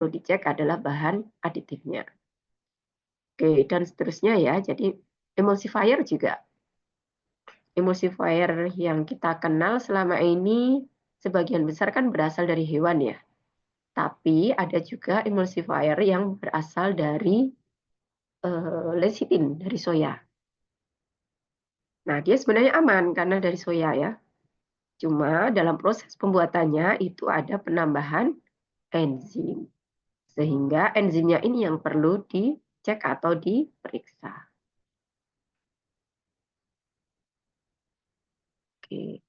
perlu dicek adalah bahan aditifnya. Oke, dan seterusnya ya. Jadi emulsifier juga. Emulsifier yang kita kenal selama ini sebagian besar kan berasal dari hewan ya. Tapi ada juga emulsifier yang berasal dari lecithin, dari soya. Nah, dia sebenarnya aman karena dari soya ya. Cuma dalam proses pembuatannya itu ada penambahan enzim. Sehingga enzimnya ini yang perlu dicek atau diperiksa. Oke.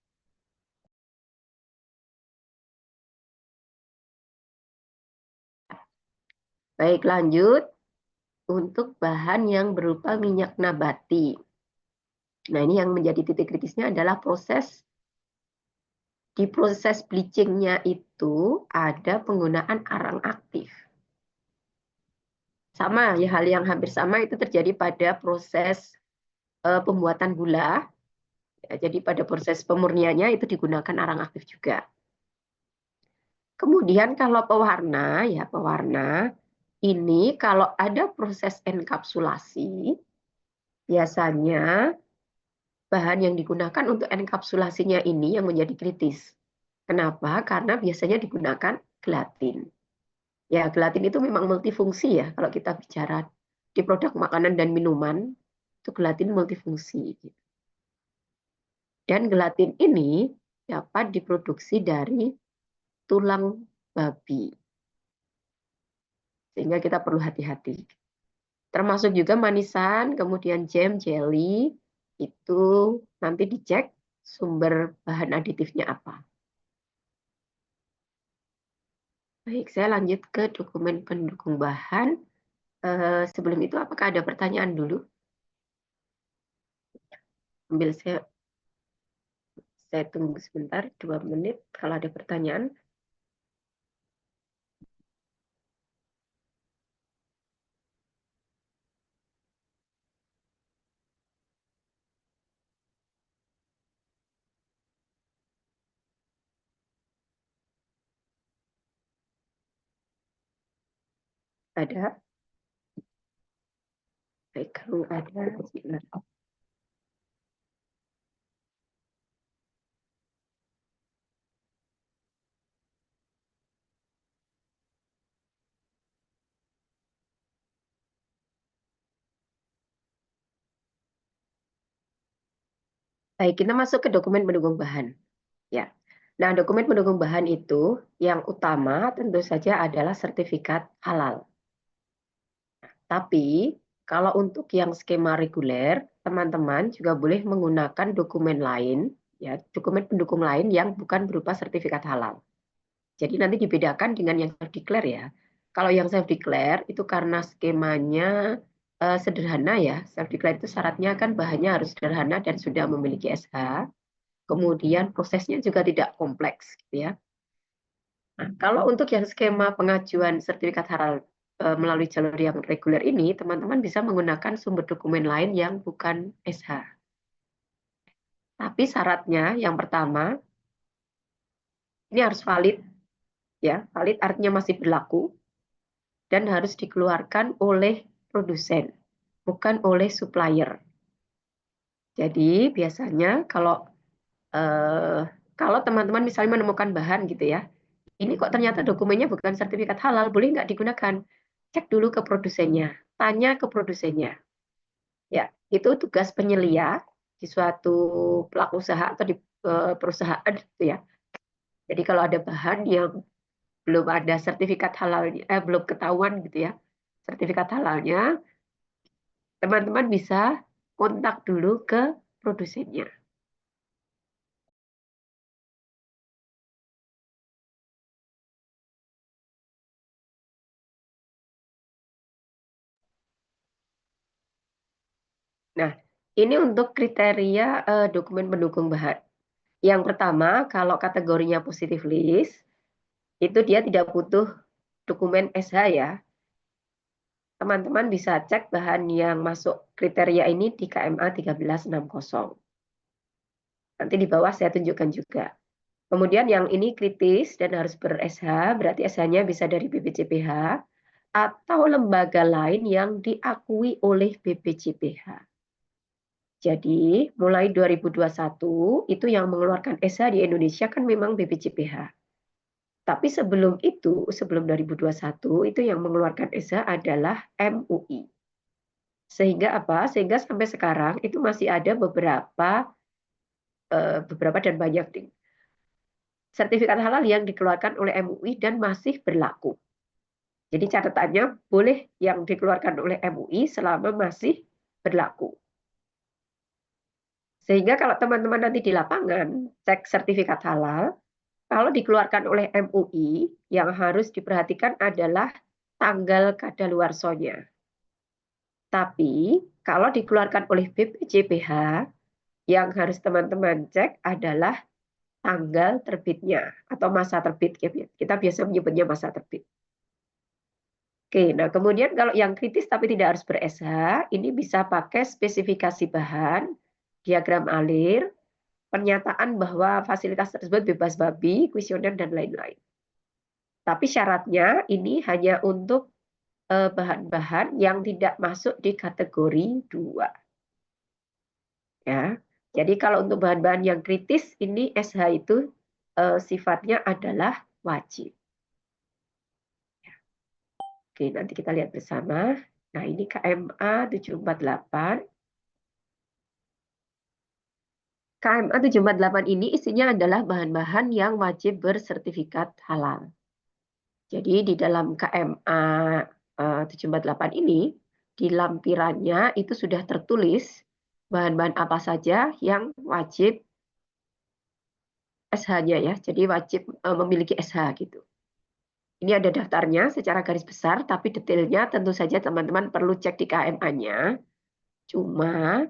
Baik, lanjut untuk bahan yang berupa minyak nabati. Nah, ini yang menjadi titik kritisnya adalah di proses bleachingnya itu ada penggunaan arang aktif. Sama ya, hal yang hampir sama itu terjadi pada proses pembuatan gula. Ya, jadi pada proses pemurniannya itu digunakan arang aktif juga. Kemudian kalau pewarna, ya pewarna ini kalau ada proses enkapsulasi, biasanya bahan yang digunakan untuk enkapsulasinya ini yang menjadi kritis. Kenapa? Karena biasanya digunakan gelatin. Ya, gelatin itu memang multifungsi ya. Kalau kita bicara di produk makanan dan minuman, itu gelatin multifungsi. Dan gelatin ini dapat diproduksi dari tulang babi. Sehingga kita perlu hati-hati. Termasuk juga manisan, kemudian jam, jelly, itu nanti dicek sumber bahan aditifnya apa. Baik, saya lanjut ke dokumen pendukung bahan. Sebelum itu, apakah ada pertanyaan dulu? Ambil saya tunggu sebentar, 2 menit. Kalau ada pertanyaan. Ada? Baik, kalau ada, silakan. Baik, kita masuk ke dokumen pendukung bahan. Ya. Nah, dokumen pendukung bahan itu yang utama tentu saja adalah sertifikat halal. Tapi kalau untuk yang skema reguler, teman-teman juga boleh menggunakan dokumen lain, ya, dokumen pendukung lain yang bukan berupa sertifikat halal. Jadi nanti dibedakan dengan yang self declare ya. Kalau yang self declare itu karena skemanya sederhana ya. Self declare itu syaratnya kan bahannya harus sederhana dan sudah memiliki SH. Kemudian prosesnya juga tidak kompleks gitu ya. Nah, kalau untuk yang skema pengajuan sertifikat halal melalui jalur yang reguler ini, teman-teman bisa menggunakan sumber dokumen lain yang bukan SH. Tapi syaratnya yang pertama, ini harus valid, ya, valid artinya masih berlaku dan harus dikeluarkan oleh produsen, bukan oleh supplier. Jadi biasanya kalau teman-teman misalnya menemukan bahan gitu ya, ini kok ternyata dokumennya bukan sertifikat halal, boleh nggak digunakan? Cek dulu ke produsennya, tanya ke produsennya. Ya, itu tugas penyelia di suatu pelaku usaha atau di perusahaan gitu ya. Jadi kalau ada bahan yang belum ada sertifikat halalnya, belum ketahuan gitu ya, sertifikat halalnya, teman-teman bisa kontak dulu ke produsennya. Nah, ini untuk kriteria dokumen pendukung bahan. Yang pertama, kalau kategorinya positif list, itu dia tidak butuh dokumen SH ya. Teman-teman bisa cek bahan yang masuk kriteria ini di KMA 1360. Nanti di bawah saya tunjukkan juga. Kemudian yang ini kritis dan harus ber-SH, berarti SH-nya bisa dari BPJPH atau lembaga lain yang diakui oleh BPJPH. Jadi, mulai 2021 itu yang mengeluarkan SH di Indonesia kan memang BPJPH. Tapi sebelum itu, sebelum 2021, itu yang mengeluarkan SH adalah MUI. Sehingga apa? Sehingga sampai sekarang itu masih ada beberapa dan banyak sertifikat halal yang dikeluarkan oleh MUI dan masih berlaku. Jadi catatannya boleh yang dikeluarkan oleh MUI selama masih berlaku. Sehingga kalau teman-teman nanti di lapangan cek sertifikat halal, kalau dikeluarkan oleh MUI, yang harus diperhatikan adalah tanggal kadaluarsonya. Tapi kalau dikeluarkan oleh BPJPH, yang harus teman-teman cek adalah tanggal terbitnya atau masa terbit. Kita biasa menyebutnya masa terbit. Oke, nah kemudian kalau yang kritis tapi tidak harus ber-SH, ini bisa pakai spesifikasi bahan, diagram alir, pernyataan bahwa fasilitas tersebut bebas babi, kuesioner, dan lain-lain. Tapi syaratnya ini hanya untuk bahan-bahan yang tidak masuk di kategori 2. Ya. Jadi kalau untuk bahan-bahan yang kritis, ini SH itu sifatnya adalah wajib. Oke, nanti kita lihat bersama. Nah, ini KMA 748. KMA 748 ini isinya adalah bahan-bahan yang wajib bersertifikat halal. Jadi di dalam KMA 748 ini, di lampirannya itu sudah tertulis bahan-bahan apa saja yang wajib SH-nya ya. Jadi wajib memiliki SH gitu. Ini ada daftarnya secara garis besar, tapi detailnya tentu saja teman-teman perlu cek di KMA-nya. Cuma,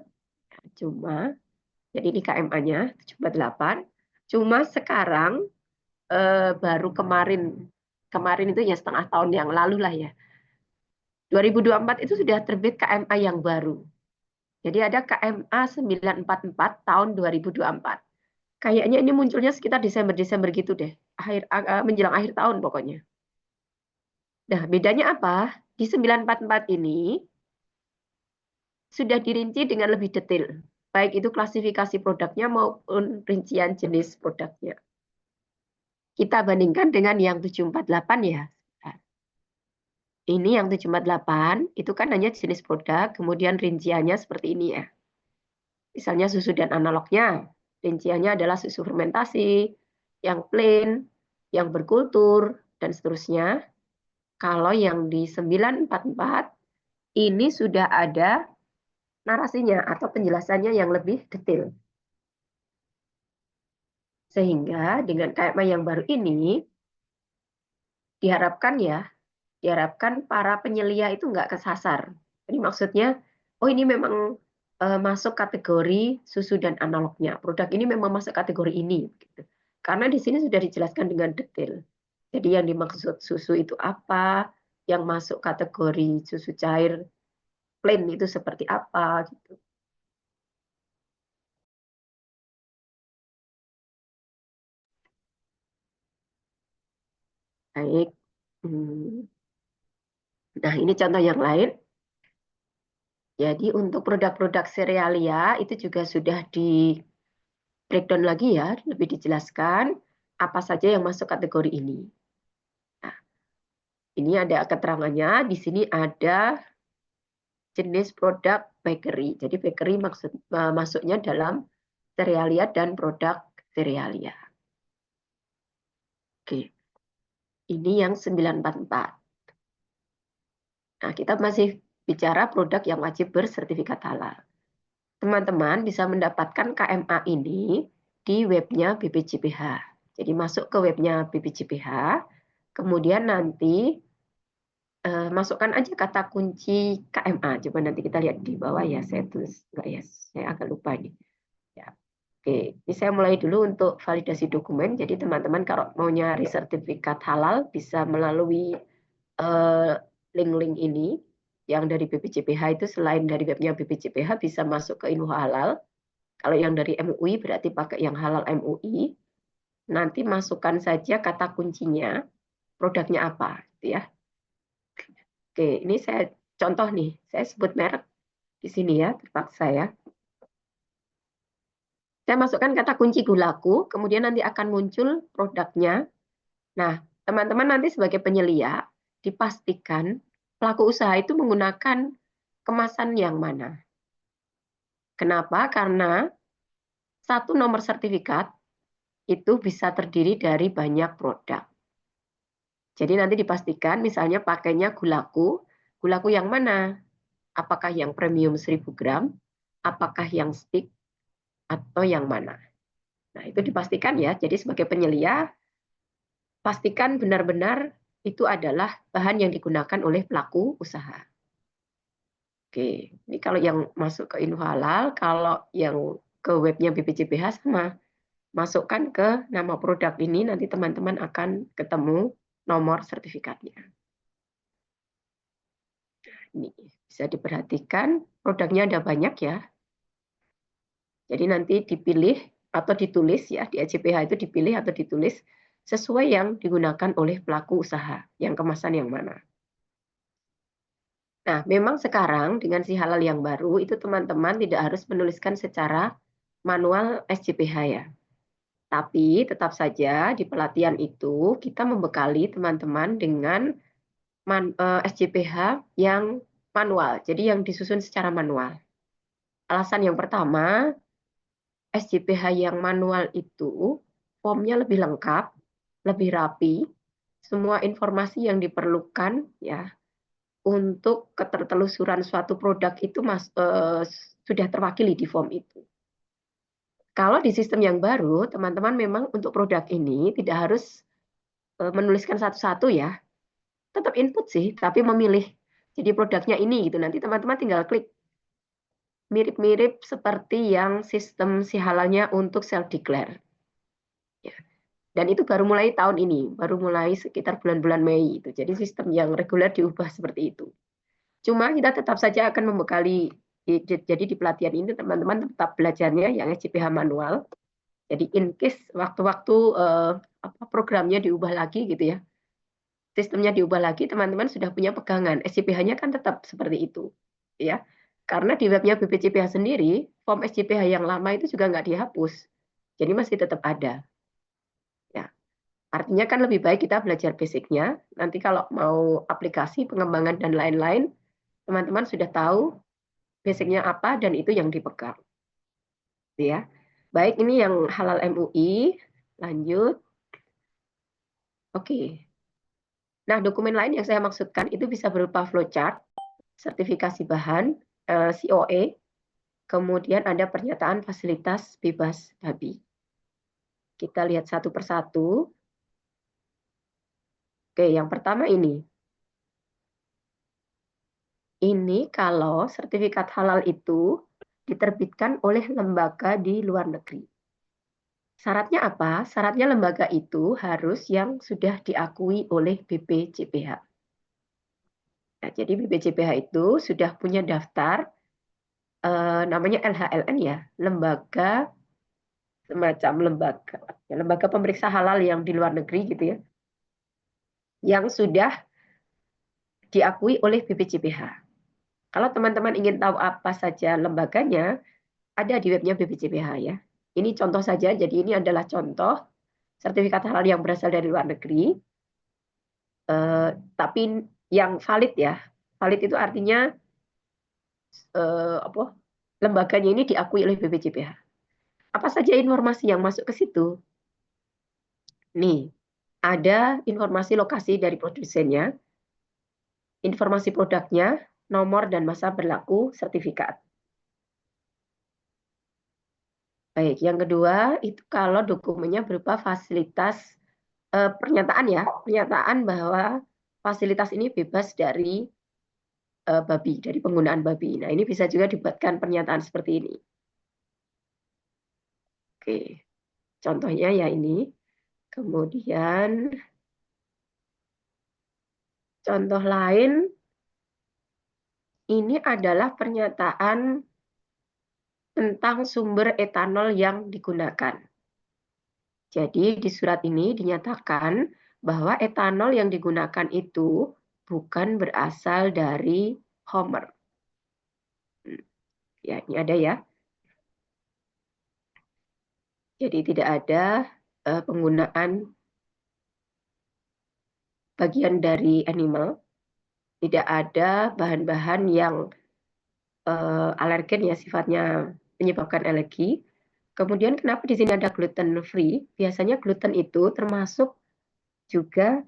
jadi ini KMA-nya 748. Cuma sekarang baru kemarin itu ya setengah tahun yang lalu lah ya. 2024 itu sudah terbit KMA yang baru. Jadi ada KMA 944 tahun 2024. Kayaknya ini munculnya sekitar Desember gitu deh. Menjelang akhir tahun pokoknya. Nah, bedanya apa? Di 944 ini sudah dirinci dengan lebih detail. Baik itu klasifikasi produknya maupun rincian jenis produknya. Kita bandingkan dengan yang 748 ya. Ini yang 748, itu kan hanya jenis produk, kemudian rinciannya seperti ini ya. Misalnya susu dan analognya, rinciannya adalah susu fermentasi, yang plain, yang berkultur, dan seterusnya. Kalau yang di 944, ini sudah ada narasinya atau penjelasannya yang lebih detail. Sehingga dengan KMA yang baru ini, diharapkan para penyelia itu nggak kesasar. Jadi maksudnya, oh ini memang masuk kategori susu dan analognya. Produk ini memang masuk kategori ini. Gitu. Karena di sini sudah dijelaskan dengan detail. Jadi yang dimaksud susu itu apa, yang masuk kategori susu cair plain itu seperti apa. Gitu. Baik. Nah ini contoh yang lain. Jadi untuk produk-produk serealia itu juga sudah di breakdown lagi ya, lebih dijelaskan apa saja yang masuk kategori ini. Nah, ini ada keterangannya, di sini ada jenis produk bakery. Jadi bakery masuknya dalam serealia dan produk serealia. Oke, ini yang 944. Nah, kita masih bicara produk yang wajib bersertifikat halal. Teman-teman bisa mendapatkan KMA ini di webnya BPJPH. Jadi masuk ke webnya BPJPH, kemudian nanti masukkan aja kata kunci KMA. Coba nanti kita lihat di bawah ya, saya tulis enggak ya, saya agak lupa ini. Ya. Oke, ini saya mulai dulu untuk validasi dokumen. Jadi teman-teman kalau mau nyari sertifikat halal bisa melalui link-link ini. Yang dari BPJPH itu selain dari webnya BPJPH bisa masuk ke Info Halal. Kalau yang dari MUI berarti pakai yang halal MUI. nanti masukkan saja kata kuncinya, produknya apa, gitu ya. Oke, ini saya contoh nih, saya sebut merek di sini ya, terpaksa ya. Saya masukkan kata kunci Gulaku, kemudian nanti akan muncul produknya. Nah, teman-teman nanti sebagai penyelia, dipastikan pelaku usaha itu menggunakan kemasan yang mana. Kenapa? Karena satu nomor sertifikat itu bisa terdiri dari banyak produk. Jadi nanti dipastikan misalnya pakainya Gulaku, Gulaku yang mana? Apakah yang premium 1000 gram, apakah yang stick, atau yang mana? Nah, itu dipastikan ya. Jadi sebagai penyelia, pastikan benar-benar itu adalah bahan yang digunakan oleh pelaku usaha. Oke, ini kalau yang masuk ke Info Halal, kalau yang ke webnya BPJPH sama. Masukkan ke nama produk ini, nanti teman-teman akan ketemu nomor sertifikatnya. Ini bisa diperhatikan, produknya ada banyak ya. Jadi nanti dipilih atau ditulis ya, di EJPH itu dipilih atau ditulis sesuai yang digunakan oleh pelaku usaha, yang kemasan yang mana. Nah, memang sekarang dengan si halal yang baru, itu teman-teman tidak harus menuliskan secara manual SJPH ya. Tapi tetap saja di pelatihan itu kita membekali teman-teman dengan SJPH yang manual, jadi yang disusun secara manual. Alasan yang pertama, SJPH yang manual itu formnya lebih lengkap, lebih rapi, semua informasi yang diperlukan ya untuk ketertelusuran suatu produk itu sudah terwakili di form itu. Kalau di sistem yang baru, teman-teman memang untuk produk ini tidak harus menuliskan satu-satu ya, tetap input sih, tapi memilih. Jadi produknya ini gitu. Nanti teman-teman tinggal klik. Mirip-mirip seperti yang sistem si halalnya untuk self declare. Ya. Dan itu baru mulai tahun ini, baru mulai sekitar bulan-bulan Mei itu. Jadi sistem yang reguler diubah seperti itu. Cuma kita tetap saja akan membekali. Jadi di pelatihan ini teman-teman tetap belajarnya yang SJPH manual. Jadi in case waktu-waktu programnya diubah lagi gitu ya, sistemnya diubah lagi, teman-teman sudah punya pegangan. SJPH-nya kan tetap seperti itu, ya. Karena di webnya BPJPH sendiri, form SJPH yang lama itu juga nggak dihapus, jadi masih tetap ada. Ya, artinya kan lebih baik kita belajar basicnya. Nanti kalau mau aplikasi, pengembangan dan lain-lain, teman-teman sudah tahu basicnya apa dan itu yang dipegang. Ya, baik ini yang halal MUI. Lanjut. Oke. Nah, dokumen lain yang saya maksudkan itu bisa berupa flowchart, sertifikasi bahan, COE, kemudian ada pernyataan fasilitas bebas babi. Kita lihat satu persatu. Oke, yang pertama ini. Ini kalau sertifikat halal itu diterbitkan oleh lembaga di luar negeri. Syaratnya apa? Syaratnya lembaga itu harus yang sudah diakui oleh BPJPH. Nah, jadi BPJPH itu sudah punya daftar namanya LHLN ya, lembaga semacam lembaga pemeriksa halal yang di luar negeri gitu ya, yang sudah diakui oleh BPJPH. Kalau teman-teman ingin tahu apa saja lembaganya, ada di webnya BPJPH ya. Ini contoh saja, jadi ini adalah contoh sertifikat halal yang berasal dari luar negeri, tapi yang valid ya. Valid itu artinya lembaganya ini diakui oleh BPJPH. Apa saja informasi yang masuk ke situ? Nih, ada informasi lokasi dari produsennya, informasi produknya, nomor dan masa berlaku sertifikat. Baik, yang kedua itu kalau dokumennya berupa fasilitas pernyataan ya, pernyataan bahwa fasilitas ini bebas dari babi, dari penggunaan babi. Nah, ini bisa juga dibuatkan pernyataan seperti ini. Oke, contohnya ya ini. Kemudian contoh lain ini adalah pernyataan tentang sumber etanol yang digunakan. Jadi di surat ini dinyatakan bahwa etanol yang digunakan itu bukan berasal dari Homer. Ya, ini ada ya. Jadi tidak ada penggunaan bagian dari animal, tidak ada bahan-bahan yang alergen ya sifatnya menyebabkan alergi. Kemudian kenapa di sini ada gluten free? Biasanya gluten itu termasuk juga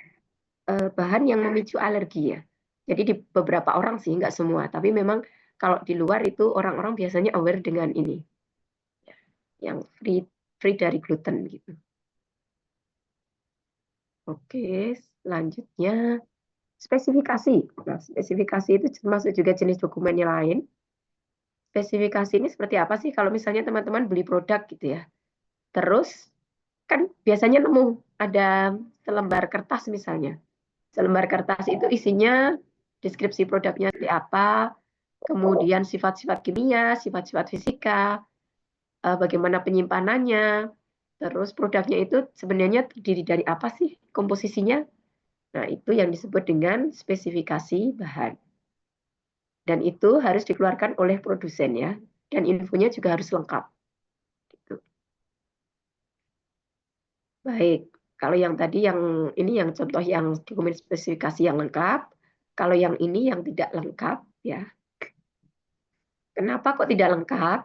bahan yang memicu alergi ya. Jadi di beberapa orang sih, nggak semua. Tapi memang kalau di luar itu orang-orang biasanya aware dengan ini, yang free dari gluten gitu. Oke, selanjutnya spesifikasi. Nah, spesifikasi itu termasuk juga jenis dokumen yang lain. Spesifikasi ini seperti apa sih kalau misalnya teman-teman beli produk gitu ya. Terus kan biasanya nemu ada selembar kertas misalnya. Selembar kertas itu isinya deskripsi produknya seperti apa, kemudian sifat-sifat kimia, sifat-sifat fisika, bagaimana penyimpanannya, terus produknya itu sebenarnya terdiri dari apa sih komposisinya. Nah, itu yang disebut dengan spesifikasi bahan. Dan itu harus dikeluarkan oleh produsen ya. Dan infonya juga harus lengkap. Gitu. Baik, kalau yang tadi yang ini yang contoh yang dokumen spesifikasi yang lengkap, kalau yang ini yang tidak lengkap ya. Kenapa kok tidak lengkap?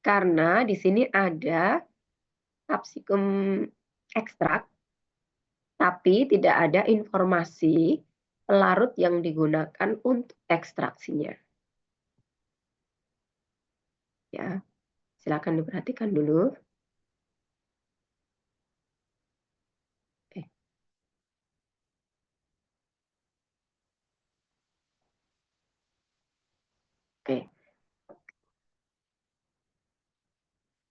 Karena di sini ada kapsikum ekstrak, tapi tidak ada informasi pelarut yang digunakan untuk ekstraksinya. Ya, silakan diperhatikan dulu. Oke. Oke.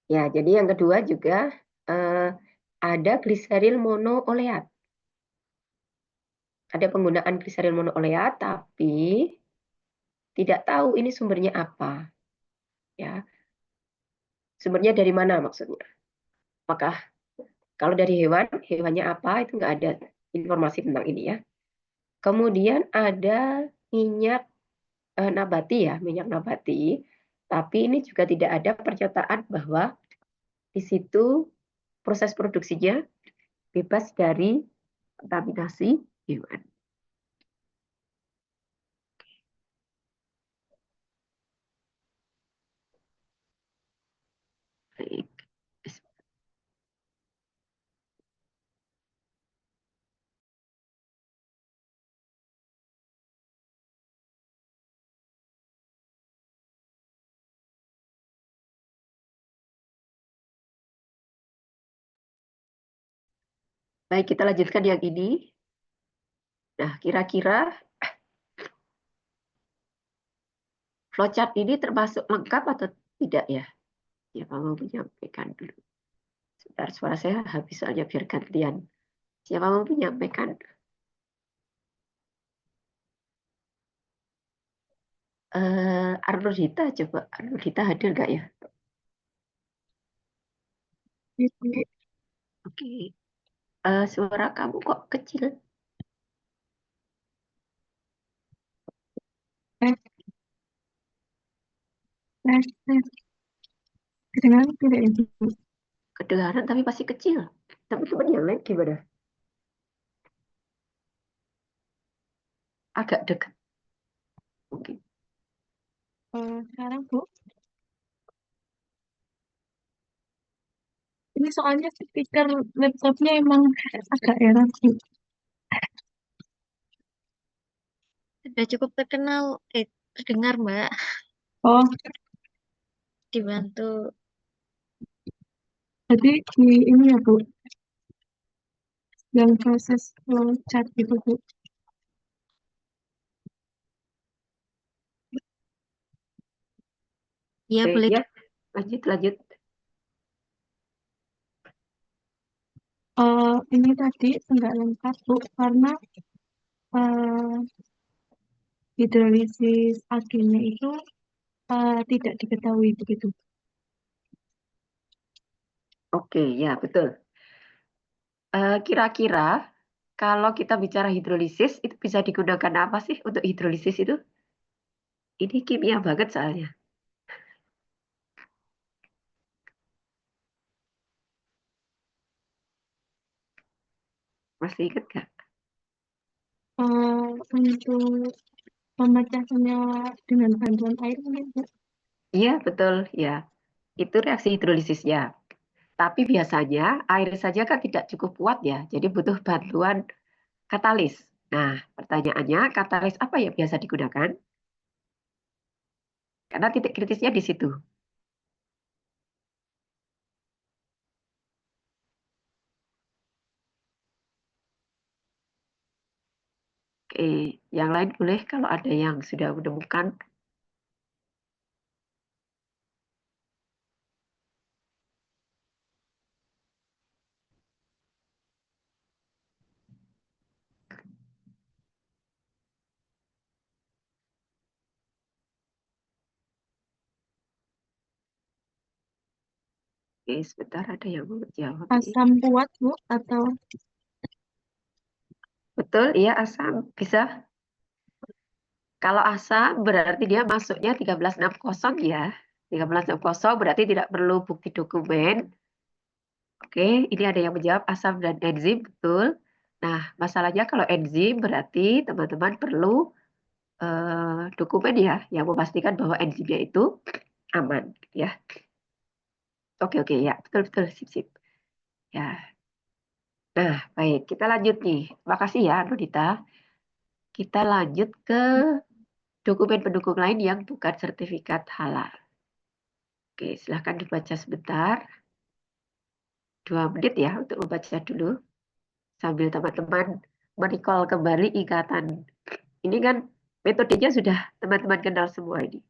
Ya, jadi yang kedua juga ada gliseril monooleat. Ada penggunaan gliseril monooleat, tapi tidak tahu ini sumbernya apa. Ya, sumbernya dari mana maksudnya? Apakah kalau dari hewan, hewannya apa itu nggak ada informasi tentang ini ya. Kemudian ada minyak nabati ya, minyak nabati. Tapi ini juga tidak ada pernyataan bahwa di situ proses produksinya bebas dari kontaminasi hewan. Baik. Baik, kita lanjutkan yang ini. Nah, kira-kira flowchart ini termasuk lengkap atau tidak ya? Ya, mau menyampaikan dulu. Sebentar, suara saya habis soalnya biar gantian. Siapa mau menyampaikan? Arnudita, coba. Arnudita hadir nggak ya? Oke. Suara kamu kok kecil? Tes, tes, tes. Kedengaran tidak Ibu? Kedengaran tapi masih kecil. Teman-teman yang lain gimana? Agak dekat mungkin. Sekarang Bu, ini soalnya speaker laptopnya emang agak error Bu. Sudah cukup terkenal, terdengar Mbak, Oh, dibantu. jadi di ini ya Bu, yang proses chat gitu Bu. Ya Oke, boleh. ya. Lanjut. Ini tadi nggak lengkap Bu, karena eh, hidrolisis agennya itu tidak diketahui begitu. Oke, ya betul. Kira-kira kalau kita bicara hidrolisis, itu bisa digunakan apa sih untuk hidrolisis itu? Ini kimia banget soalnya. Masih ingat nggak? Untuk pemecahnya dengan bantuan air mungkin, Bu. Iya, betul. Ya, itu reaksi hidrolisisnya. Tapi biasanya air saja kan tidak cukup kuat ya, jadi butuh bantuan katalis. Nah, pertanyaannya, katalis apa yang biasa digunakan? Karena titik kritisnya di situ. Oke, yang lain boleh kalau ada yang sudah menemukan. Oke, sebentar ada yang mau jawab ini. Asam kuat, Bu, atau Betul, iya asam bisa. Kalau asam berarti dia masuknya 1360 ya. 1360 berarti tidak perlu bukti dokumen. Oke, ini ada yang menjawab asam dan enzim, betul. Nah, masalahnya kalau enzim berarti teman-teman perlu dokumen ya yang memastikan bahwa enzimnya itu aman ya. Oke oke ya betul betul sip sip ya. Nah baik kita lanjut nih. Makasih ya Nudita. Kita lanjut ke dokumen pendukung lain yang bukan sertifikat halal. Oke silahkan dibaca sebentar. 2 menit ya untuk membaca dulu sambil teman-teman merecall kembali ingatan. Ini kan metodenya sudah teman-teman kenal semua ini.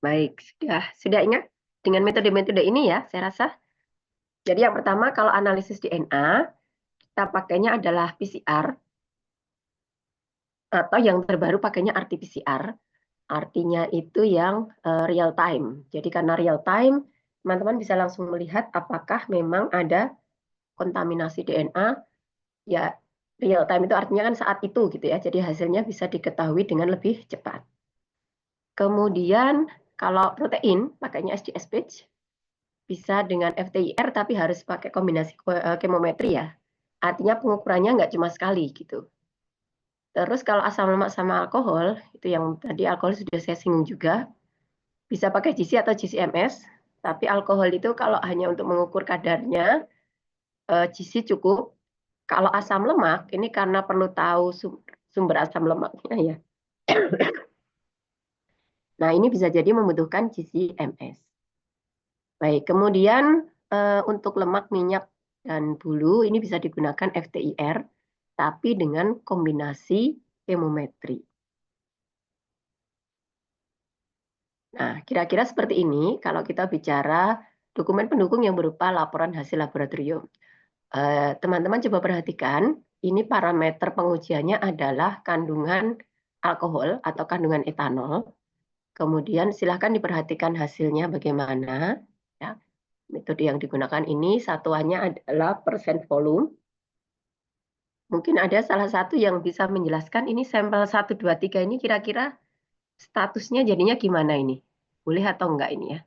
Baik, sudah ingat dengan metode-metode ini ya, saya rasa. Jadi yang pertama kalau analisis DNA, kita pakainya adalah PCR atau yang terbaru pakainya RT-PCR. Artinya itu yang real time. Jadi karena real time, teman-teman bisa langsung melihat apakah memang ada kontaminasi DNA. Ya, real time itu artinya kan saat itu gitu ya. Jadi hasilnya bisa diketahui dengan lebih cepat. Kemudian kalau protein pakainya SGS-Page, bisa dengan FTIR tapi harus pakai kombinasi kemometri ya. Artinya pengukurannya nggak cuma sekali gitu. Terus kalau asam lemak sama alkohol, itu yang tadi alkohol sudah saya singgung juga, bisa pakai GC atau GCMS, tapi alkohol itu kalau hanya untuk mengukur kadarnya, GC cukup. Kalau asam lemak, ini karena perlu tahu sumber asam lemaknya ya. Nah, ini bisa jadi membutuhkan GCMS. Baik, kemudian untuk lemak, minyak, dan bulu ini bisa digunakan FTIR, tapi dengan kombinasi kemometri. Nah, kira-kira seperti ini kalau kita bicara dokumen pendukung yang berupa laporan hasil laboratorium. Teman-teman coba perhatikan, ini parameter pengujiannya adalah kandungan alkohol atau kandungan etanol. Kemudian silahkan diperhatikan hasilnya bagaimana. Ya, metode yang digunakan ini satuannya adalah persen volume. Mungkin ada salah satu yang bisa menjelaskan ini sampel 1, 2, 3 ini kira-kira statusnya jadinya gimana ini? Boleh atau enggak ini ya?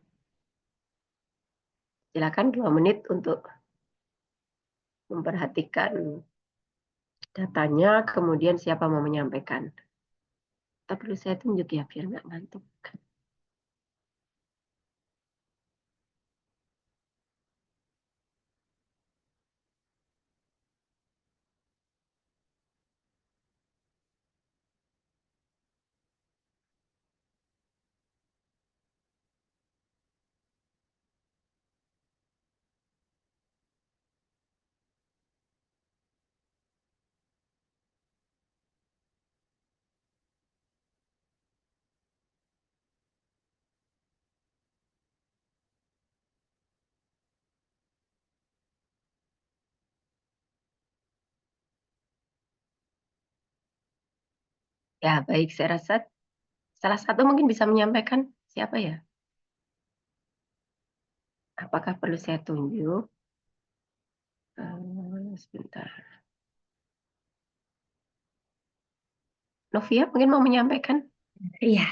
Silakan 2 menit untuk memperhatikan datanya, kemudian siapa mau menyampaikan. Tak perlu saya tunjuk ya, biar nggak ngantuk. Ya, baik. Saya rasa salah satu mungkin bisa menyampaikan siapa ya? Apakah perlu saya tunjuk? Sebentar. Novia mungkin mau menyampaikan? Iya,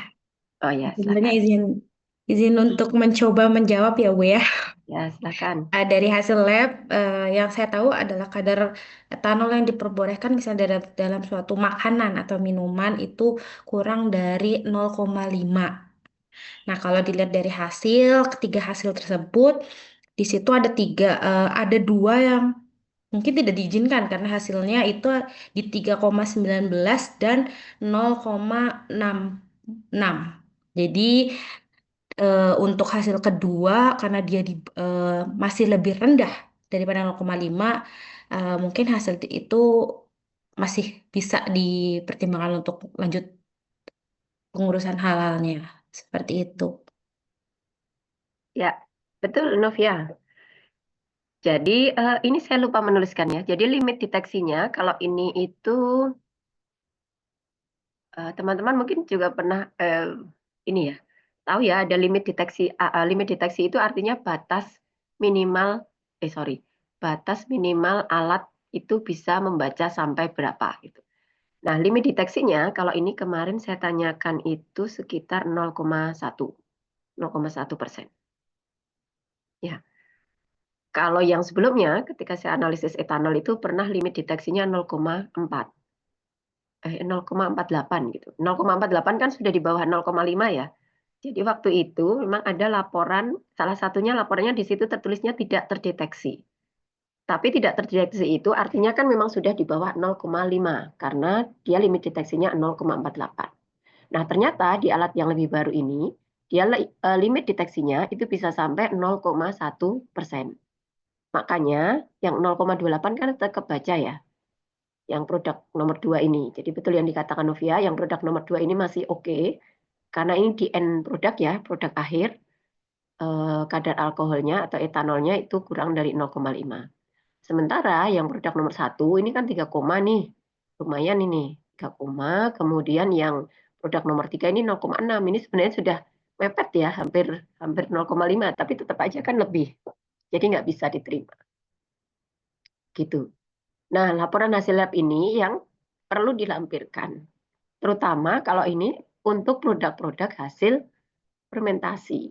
Oh ya, sebenarnya silakan. izin untuk mencoba menjawab ya Bu ya. Ya, silakan. Dari hasil lab yang saya tahu adalah kadar etanol yang diperbolehkan misalnya dalam suatu makanan atau minuman itu kurang dari 0,5. Nah, kalau dilihat dari ketiga hasil tersebut, di situ ada dua yang mungkin tidak diizinkan karena hasilnya itu di 3,19 dan 0,66. Jadi untuk hasil kedua karena masih lebih rendah daripada 0,5, mungkin hasil itu masih bisa dipertimbangkan untuk lanjut pengurusan halalnya. Seperti itu. Ya, betul Novia. Jadi ini saya lupa menuliskan ya. Jadi limit deteksinya kalau ini itu teman-teman mungkin juga pernah ini ya tahu ya ada limit deteksi. Limit deteksi itu artinya minimal sorry batas minimal alat itu bisa membaca sampai berapa gitu. Nah limit deteksinya kalau ini kemarin saya tanyakan itu sekitar 0,1%. Ya. Kalau yang sebelumnya, ketika saya analisis etanol itu pernah limit deteksinya 0,4, 0,48 gitu. 0,48 kan sudah di bawah 0,5 ya. Jadi waktu itu memang ada laporan, salah satunya laporannya di situ tertulisnya tidak terdeteksi. Tapi tidak terdeteksi itu artinya kan memang sudah di bawah 0,5 karena dia limit deteksinya 0,48. Nah ternyata di alat yang lebih baru ini, dia limit deteksinya itu bisa sampai 0,1%. Makanya yang 0,28 kan tetap kebaca ya, yang produk nomor 2 ini. Jadi betul yang dikatakan Novia, yang produk nomor 2 ini masih oke, karena ini di end produk ya, produk akhir, kadar alkoholnya atau etanolnya itu kurang dari 0,5. Sementara yang produk nomor 1 ini kan 3 koma nih, lumayan ini, 3 koma, kemudian yang produk nomor 3 ini 0,6, ini sebenarnya sudah mepet ya, hampir 0,5, tapi tetap aja kan lebih, jadi nggak bisa diterima. Gitu. Nah, laporan hasil lab ini yang perlu dilampirkan, terutama kalau ini untuk produk-produk hasil fermentasi.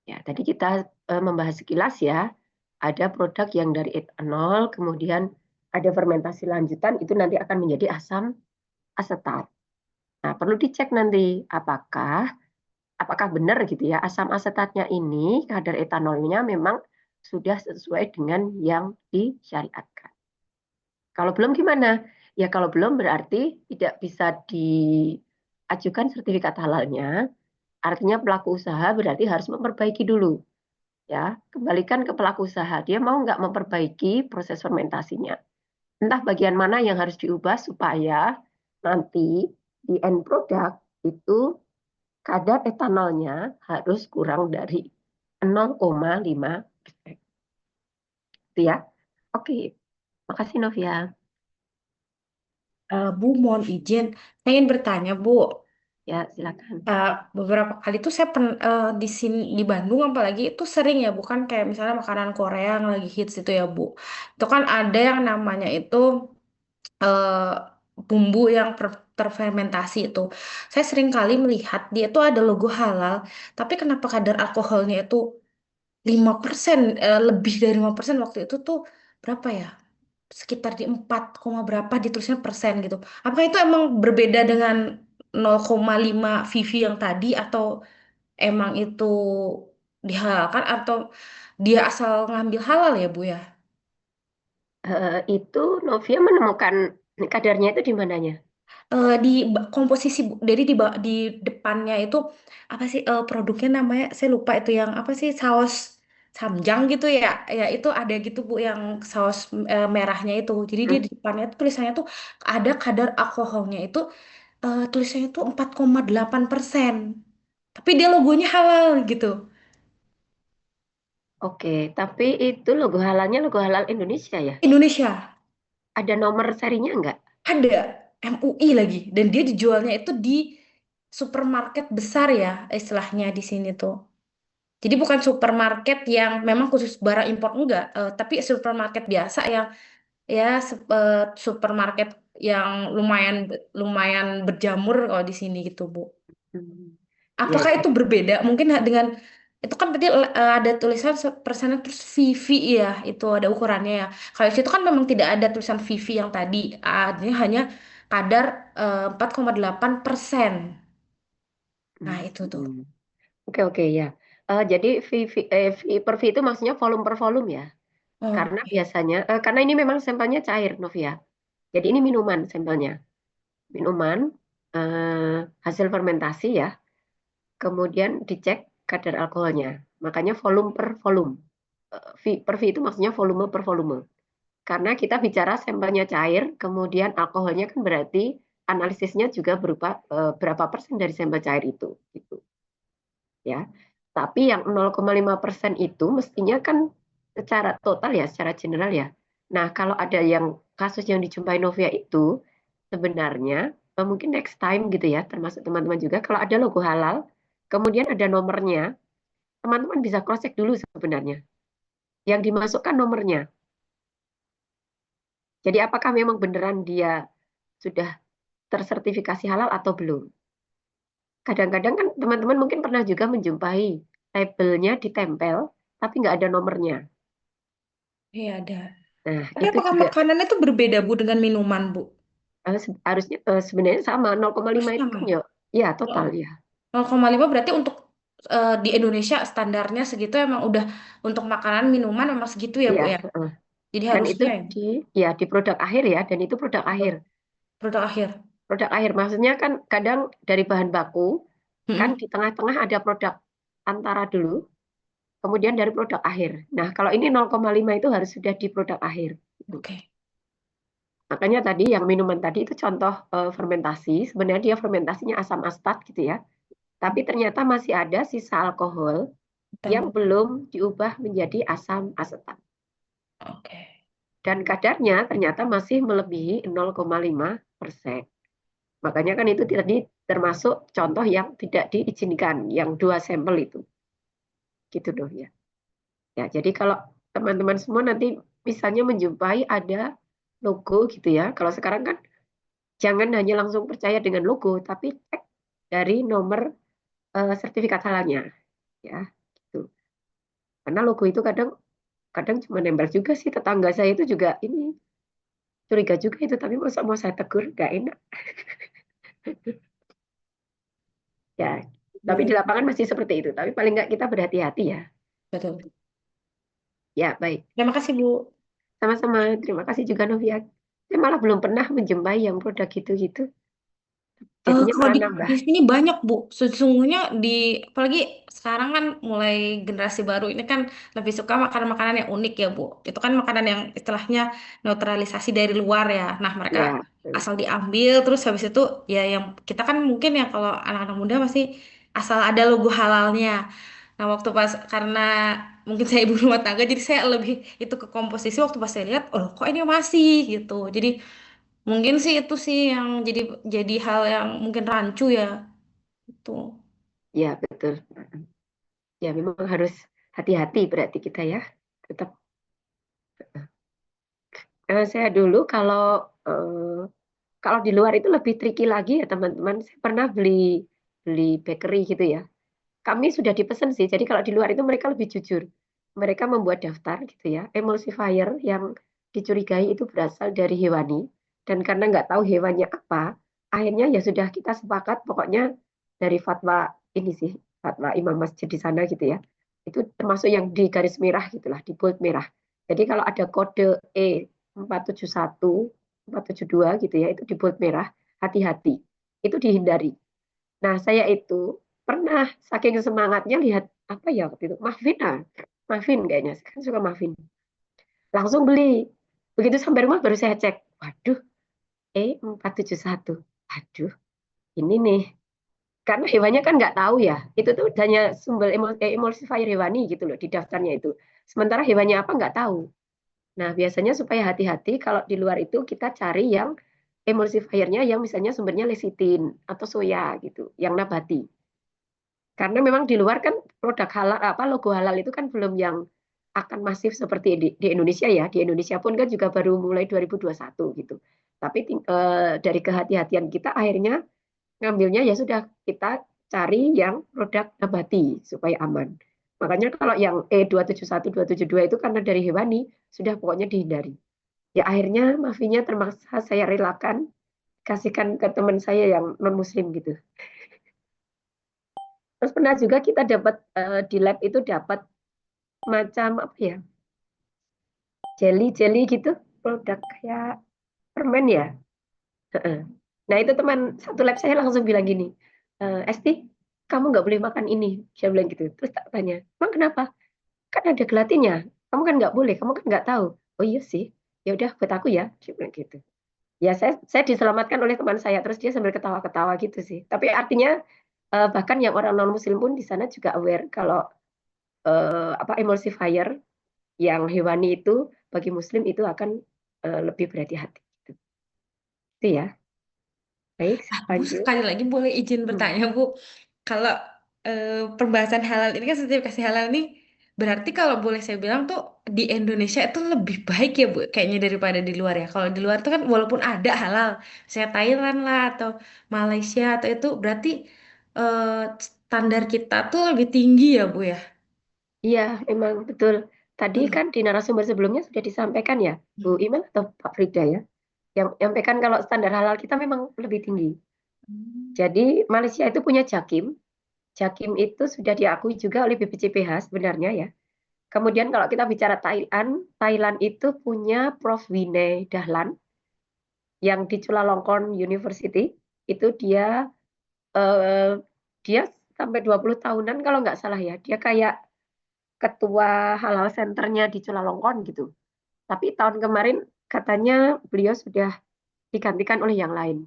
Ya, tadi kita membahas sekilas ya, ada produk yang dari etanol, kemudian ada fermentasi lanjutan, itu nanti akan menjadi asam asetat. Nah, perlu dicek nanti apakah benar gitu ya, asam asetatnya ini kadar etanolnya memang sudah sesuai dengan yang disyariatkan. Kalau belum gimana? Ya kalau belum berarti tidak bisa diajukan sertifikat halalnya. Artinya pelaku usaha berarti harus memperbaiki dulu. Ya, kembalikan ke pelaku usaha. Dia mau nggak memperbaiki proses fermentasinya. Entah bagian mana yang harus diubah supaya nanti di end product itu kadar etanolnya harus kurang dari 0,5%. Itu ya. Oke, makasih Novia. Bu, mohon izin. Saya ingin bertanya, Bu. Ya, silakan. Eh, Beberapa kali tuh di sini di Bandung apalagi itu sering ya, bukan kayak misalnya makanan Korea yang lagi hits itu ya, Bu. Itu kan ada yang namanya itu eh, bumbu yang terfermentasi itu. Saya sering kali melihat dia itu ada logo halal, tapi kenapa kadar alkoholnya itu 5%, lebih dari 5% waktu itu tuh berapa ya? Sekitar di 4, berapa ditulisnya persen gitu. Apakah itu emang berbeda dengan 0,5 VV yang tadi atau emang itu dihalalkan atau dia asal ngambil halal ya Bu ya? Itu Novia menemukan kadarnya itu di mananya? Komposisi jadi di depannya itu apa sih produknya namanya saya lupa itu yang apa sih saus samjang gitu ya ya itu ada gitu Bu yang saus merahnya itu jadi dia Hmm? di depannya tuh tulisannya tuh ada kadar alkoholnya itu tulisannya tuh 4,8%, tapi dia logonya halal gitu. Oke, tapi itu logo halalnya logo halal Indonesia ya? Indonesia Ada nomor serinya enggak? ada. MUI lagi, dan dia dijualnya itu di supermarket besar ya istilahnya di sini tuh. Jadi bukan supermarket yang memang khusus barang impor enggak, tapi supermarket biasa yang ya supermarket yang lumayan lumayan berjamur kalau di sini gitu, Bu. Hmm. Ya, Apakah itu berbeda? Mungkin dengan itu kan tadi ada tulisan persenan terus VV ya, itu ada ukurannya ya. Kalau di situ kan memang tidak ada tulisan VV yang tadi, artinya hanya kadar 4,8%. Nah, itu tuh. hmm. Oke, oke, ya. Jadi V per V itu maksudnya volume per volume ya. Karena Oke. biasanya, karena ini memang sampelnya cair, Novia. Jadi ini minuman sampelnya. Minuman, hasil fermentasi ya. Kemudian dicek kadar alkoholnya. Makanya volume per volume. V per V itu maksudnya volume per volume. Karena kita bicara sampelnya cair, kemudian alkoholnya kan berarti analisisnya juga berupa berapa persen dari sampel cair itu. Gitu. Ya. Tapi yang 0,5% itu mestinya kan secara total ya, secara general ya. Nah, kalau ada yang kasus yang dijumpai Novia itu, sebenarnya mungkin next time gitu ya, termasuk teman-teman juga, kalau ada logo halal, kemudian ada nomornya, teman-teman bisa cross check dulu sebenarnya. Yang dimasukkan nomornya. Jadi apakah memang beneran dia sudah tersertifikasi halal atau belum? Kadang-kadang kan teman-teman mungkin pernah juga menjumpai labelnya ditempel, tapi nggak ada nomornya. Iya ada. Nah, Tapi itu apakah juga makanan itu berbeda, Bu, dengan minuman, Bu? harusnya sebenarnya sama 0,5 Harusnya itu sama kan ya? ya, ya Oh, total ya. 0,5 berarti untuk di Indonesia standarnya segitu emang udah untuk makanan minuman memang segitu ya, Bu Iya, ya? Jadi dan itu harusnya ya di produk akhir ya, dan itu produk akhir. produk akhir. Produk akhir maksudnya kan kadang dari bahan baku kan Mm-mm. di tengah-tengah ada produk antara dulu, kemudian dari produk akhir. Nah, kalau ini 0,5 itu harus sudah di produk akhir. Gitu. Oke. Makanya tadi yang minuman tadi itu contoh fermentasi, sebenarnya dia fermentasinya asam astat gitu ya. Tapi ternyata masih ada sisa alkohol yang Tahu. belum diubah menjadi asam asetat. Oke. Dan kadarnya ternyata masih melebihi 0,5%. Makanya kan itu tadi termasuk contoh yang tidak diizinkan, yang 2 sampel itu. Gitu dong ya. Ya, jadi kalau teman-teman semua nanti misalnya menjumpai ada logo gitu ya. Kalau sekarang kan jangan hanya langsung percaya dengan logo, tapi cek dari nomor sertifikat halalnya ya. Gitu. Karena logo itu kadang kadang cuma nempel juga sih, tetangga saya itu juga ini curiga juga itu, tapi masa mau saya tegur nggak enak ya. Tapi di Bu. lapangan masih seperti itu, tapi paling nggak kita berhati-hati ya. Betul. Ya, baik. Terima kasih, Bu. Sama-sama. Terima kasih juga Novia. Saya malah belum pernah menjumpai yang produk gitu-gitu. Jadinya Kalau malah di nambah. sini banyak, Bu. Sesungguhnya apalagi sekarang kan mulai generasi baru ini kan lebih suka makanan-makanan yang unik ya, Bu. Itu kan makanan yang istilahnya neutralisasi dari luar ya. Nah, mereka Ya, asal diambil terus habis itu ya yang kita kan mungkin ya kalau anak-anak muda masih asal ada logo halalnya. Nah, waktu pas karena mungkin saya ibu rumah tangga jadi saya lebih itu ke komposisi waktu pas saya lihat, oh kok ini masih gitu. Jadi mungkin sih itu sih yang jadi hal yang mungkin rancu ya itu. ya betul. Ya memang harus hati-hati berarti kita ya. Tetap. Saya dulu eh, kalau di luar itu lebih tricky lagi ya teman-teman. Saya pernah beli beli bakery gitu ya. Kami sudah dipesan sih. Jadi kalau di luar itu mereka lebih jujur. Mereka membuat daftar gitu ya. Emulsifier yang dicurigai itu berasal dari hewani. Dan karena nggak tahu hewannya apa, akhirnya ya sudah kita sepakat pokoknya dari fatwa ini sih, fatwa imam masjid di sana gitu ya. Itu termasuk yang di garis merah gitulah, di bold merah. Jadi kalau ada kode E471, 472 gitu ya, itu di bold merah, hati-hati. Itu dihindari. Nah, saya itu pernah saking semangatnya lihat apa ya waktu itu muffin muffin kayaknya saya kan suka muffin, langsung beli. Begitu sampai rumah baru saya cek, waduh, 471, aduh, ini nih, karena hewannya kan nggak tahu ya, itu tuh hanya sumber emulsifier hewani gitu loh di daftarnya itu, sementara hewannya apa nggak tahu. Nah, biasanya supaya hati-hati kalau di luar itu kita cari yang emulsifiernya yang misalnya sumbernya lecitin atau soya gitu, yang nabati. Karena memang di luar kan produk halal logo halal itu kan belum yang akan masif seperti di Indonesia ya. Di Indonesia pun kan juga baru mulai 2021 gitu. Tapi dari kehati-hatian kita akhirnya ngambilnya ya sudah kita cari yang produk nabati supaya aman. Makanya kalau yang E271, 272 itu karena dari hewani sudah pokoknya dihindari. Ya akhirnya mafinya terpaksa saya relakan kasihkan ke teman saya yang non muslim gitu. Terus pernah juga kita dapat di lab itu dapat macam apa ya, jelly gitu, produk kayak permen ya. Nah itu teman satu lab saya langsung bilang gini, Esti, kamu nggak boleh makan ini. Dia bilang gitu. Terus tak tanya, emang kenapa? Kan ada gelatinnya. Kamu kan nggak boleh, kamu kan nggak tahu. Oh iya sih, ya udah buat aku ya. Dia bilang gitu. Ya saya diselamatkan oleh teman saya. Terus dia sambil ketawa-ketawa gitu sih. Tapi artinya bahkan yang orang non muslim pun di sana juga aware kalau emulsifier yang hewani itu bagi muslim itu akan lebih berhati-hati. Itu ya. Baik, Bu, lanjut. sekali lagi boleh izin Hmm. bertanya, Bu. Kalau pembahasan halal ini kan sertifikasi halal ini berarti kalau boleh saya bilang tuh di Indonesia itu lebih baik ya, Bu, kayaknya daripada di luar ya. Kalau di luar tuh kan walaupun ada halal, saya Thailand lah atau Malaysia atau itu berarti eh, standar kita tuh lebih tinggi ya, Bu ya. Iya, memang betul. Tadi Hmm. kan di narasumber sebelumnya sudah disampaikan ya, Bu Iman atau Pak Frida ya, yang menyampaikan kalau standar halal kita memang lebih tinggi. Hmm. Jadi Malaysia itu punya Jakim. Jakim itu sudah diakui juga oleh BPJPH sebenarnya ya. Kemudian kalau kita bicara Thailand, Thailand itu punya Prof. Vinay Dahlan yang di Chulalongkorn University. Itu eh, dia sampai 20 tahunan kalau nggak salah ya. Dia kayak ketua halal centernya di Chulalongkorn gitu. Tapi tahun kemarin katanya beliau sudah digantikan oleh yang lain.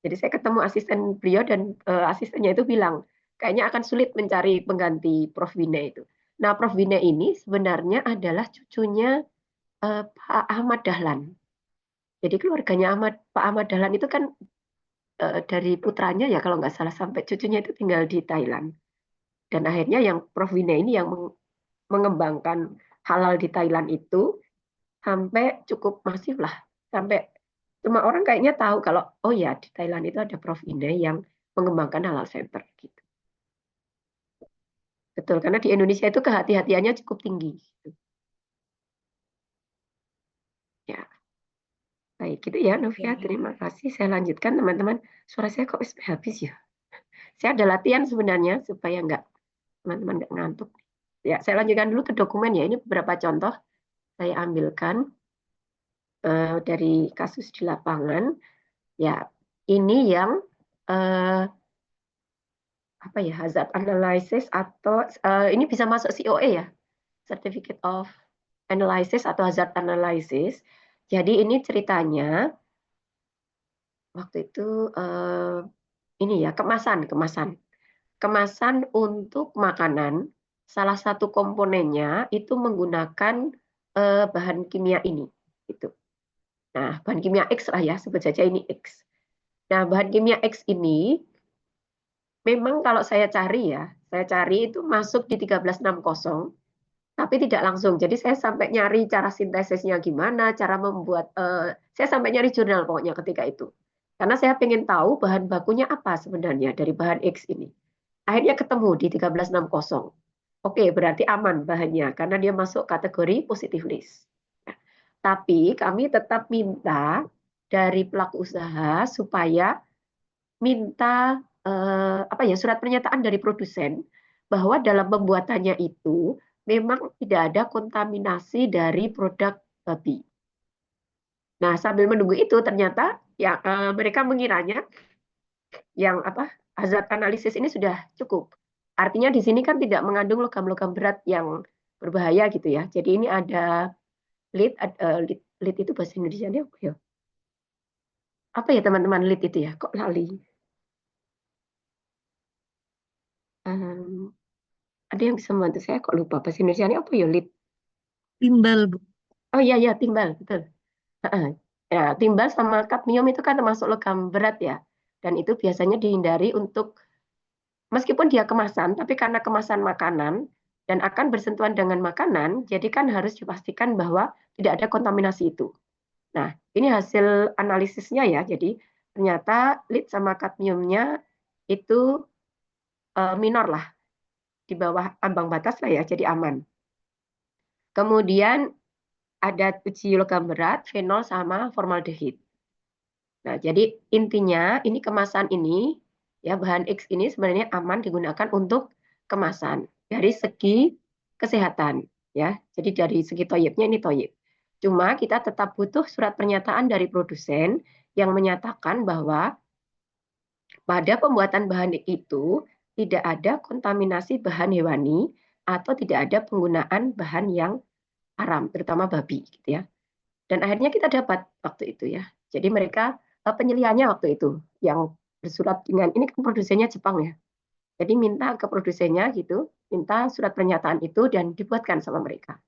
Jadi saya ketemu asisten beliau dan asistennya itu bilang, kayaknya akan sulit mencari pengganti Prof. Vinay itu. Nah, Prof. Vinay ini sebenarnya adalah cucunya Pak Ahmad Dahlan. Jadi keluarganya Pak Ahmad Dahlan itu kan dari putranya ya kalau nggak salah sampai cucunya itu tinggal di Thailand. Dan akhirnya yang Prof. Vinay ini yang mengembangkan halal di Thailand itu sampai cukup masif lah. Sampai semua orang kayaknya tahu kalau oh ya di Thailand itu ada Prof. Vinay yang mengembangkan halal center gitu. Betul, karena di Indonesia itu kehati-hatiannya cukup tinggi. Gitu. Ya, baik gitu ya Novia. Terima kasih. Saya lanjutkan teman-teman. Suara saya kok habis ya? Saya ada latihan sebenarnya supaya nggak teman-teman nggak ngantuk. Ya, saya lanjutkan dulu ke dokumen ya. Ini beberapa contoh saya ambilkan dari kasus di lapangan. Ya, ini yang apa ya hazard analysis atau ini bisa masuk COA ya, Certificate of Analysis atau Hazard Analysis. Jadi ini ceritanya waktu itu ini ya kemasan untuk makanan. Salah satu komponennya itu menggunakan bahan kimia ini. Itu. Nah, bahan kimia X lah ya, sebut saja ini X. Nah, bahan kimia X ini memang kalau saya cari itu masuk di 1360, tapi tidak langsung. Jadi saya sampai nyari cara sintesisnya gimana, cara membuat, saya sampai nyari jurnal pokoknya ketika itu. Karena saya ingin tahu bahan bakunya apa sebenarnya dari bahan X ini. Akhirnya ketemu di 1360. Oke, berarti aman bahannya karena dia masuk kategori positive list. Tapi kami tetap minta dari pelaku usaha supaya minta surat pernyataan dari produsen bahwa dalam pembuatannya itu memang tidak ada kontaminasi dari produk babi. Nah, sambil menunggu itu ternyata ya mereka mengiranya yang hazard analisis ini sudah cukup. Artinya di sini kan tidak mengandung logam-logam berat yang berbahaya gitu ya. Jadi ini ada lead itu bahasa Indonesia apa ya? Apa ya teman-teman lead itu ya? Kok lali? Um, ada yang bisa membantu saya kok lupa bahasa Indonesia apa ya lead? Timbal, Bu. Oh iya ya timbal betul. Ya, timbal sama kadmium itu kan termasuk logam berat ya. Dan itu biasanya dihindari untuk, meskipun dia kemasan, tapi karena kemasan makanan dan akan bersentuhan dengan makanan, jadi kan harus dipastikan bahwa tidak ada kontaminasi itu. Nah, ini hasil analisisnya ya. Jadi ternyata lead sama kadmiumnya itu minor lah, di bawah ambang batas lah ya, jadi aman. Kemudian ada uji logam berat, fenol sama formaldehid. Nah, jadi intinya ini kemasan ini, ya bahan X ini sebenarnya aman digunakan untuk kemasan dari segi kesehatan, ya. Jadi dari segi toyibnya ini toyib. Cuma kita tetap butuh surat pernyataan dari produsen yang menyatakan bahwa pada pembuatan bahan itu tidak ada kontaminasi bahan hewani atau tidak ada penggunaan bahan yang haram, terutama babi, gitu ya. Dan akhirnya kita dapat waktu itu ya. Jadi mereka penyelihannya waktu itu yang bersurat dengan, ini kan produsennya Jepang ya. Jadi minta ke produsennya gitu, minta surat pernyataan itu dan dibuatkan sama mereka.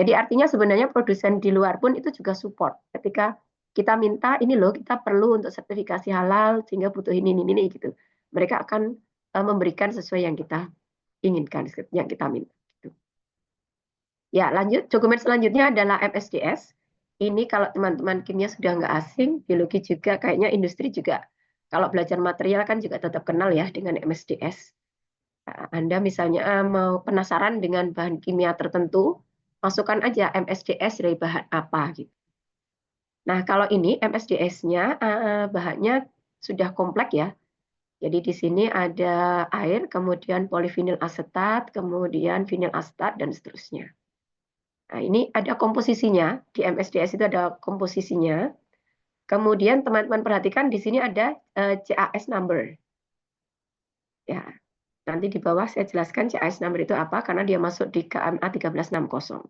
Jadi artinya sebenarnya produsen di luar pun itu juga support. Ketika kita minta ini loh, kita perlu untuk sertifikasi halal sehingga butuh ini gitu. Mereka akan memberikan sesuai yang kita inginkan, yang kita minta. Gitu. Ya, lanjut. Dokumen selanjutnya adalah MSDS. Ini kalau teman-teman kimia sudah nggak asing, biologi juga, kayaknya industri juga. Kalau belajar material kan juga tetap kenal ya dengan MSDS. Anda misalnya mau penasaran dengan bahan kimia tertentu, masukkan aja MSDS dari bahan apa gitu. Nah, kalau ini MSDS-nya bahannya sudah kompleks ya. Jadi di sini ada air, kemudian polivinil asetat, kemudian vinil asetat dan seterusnya. Nah, ini ada komposisinya, di MSDS itu ada komposisinya. Kemudian teman-teman perhatikan di sini ada CAS number. Ya, nanti di bawah saya jelaskan CAS number itu apa, karena dia masuk di KMA 1360.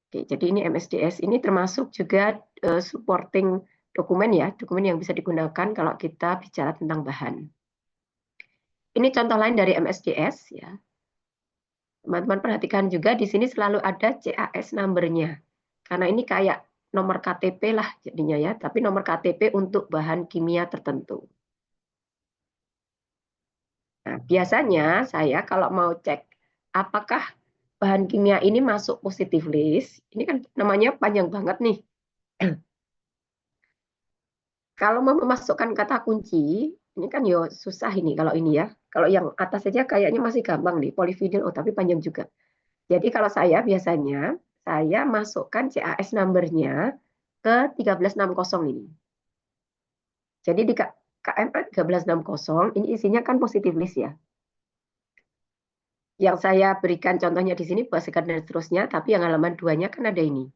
Oke, jadi ini MSDS, ini termasuk juga supporting dokumen ya, dokumen yang bisa digunakan kalau kita bicara tentang bahan. Ini contoh lain dari MSDS ya. Teman-teman perhatikan juga di sini selalu ada CAS number-nya. Karena ini kayak nomor KTP lah jadinya ya, tapi nomor KTP untuk bahan kimia tertentu. Nah, biasanya saya kalau mau cek apakah bahan kimia ini masuk positif list, ini kan namanya panjang banget nih. Kalau mau memasukkan kata kunci, ini kan yo susah ini kalau ini ya. Kalau yang atas saja kayaknya masih gampang nih, polivinil, oh tapi panjang juga. Jadi kalau saya biasanya, saya masukkan CAS number-nya ke 1360 ini. Jadi di KMA 1360, ini isinya kan positif list ya. Yang saya berikan contohnya di sini buat sekian dan seterusnya, tapi yang halaman 2-nya kan ada ini.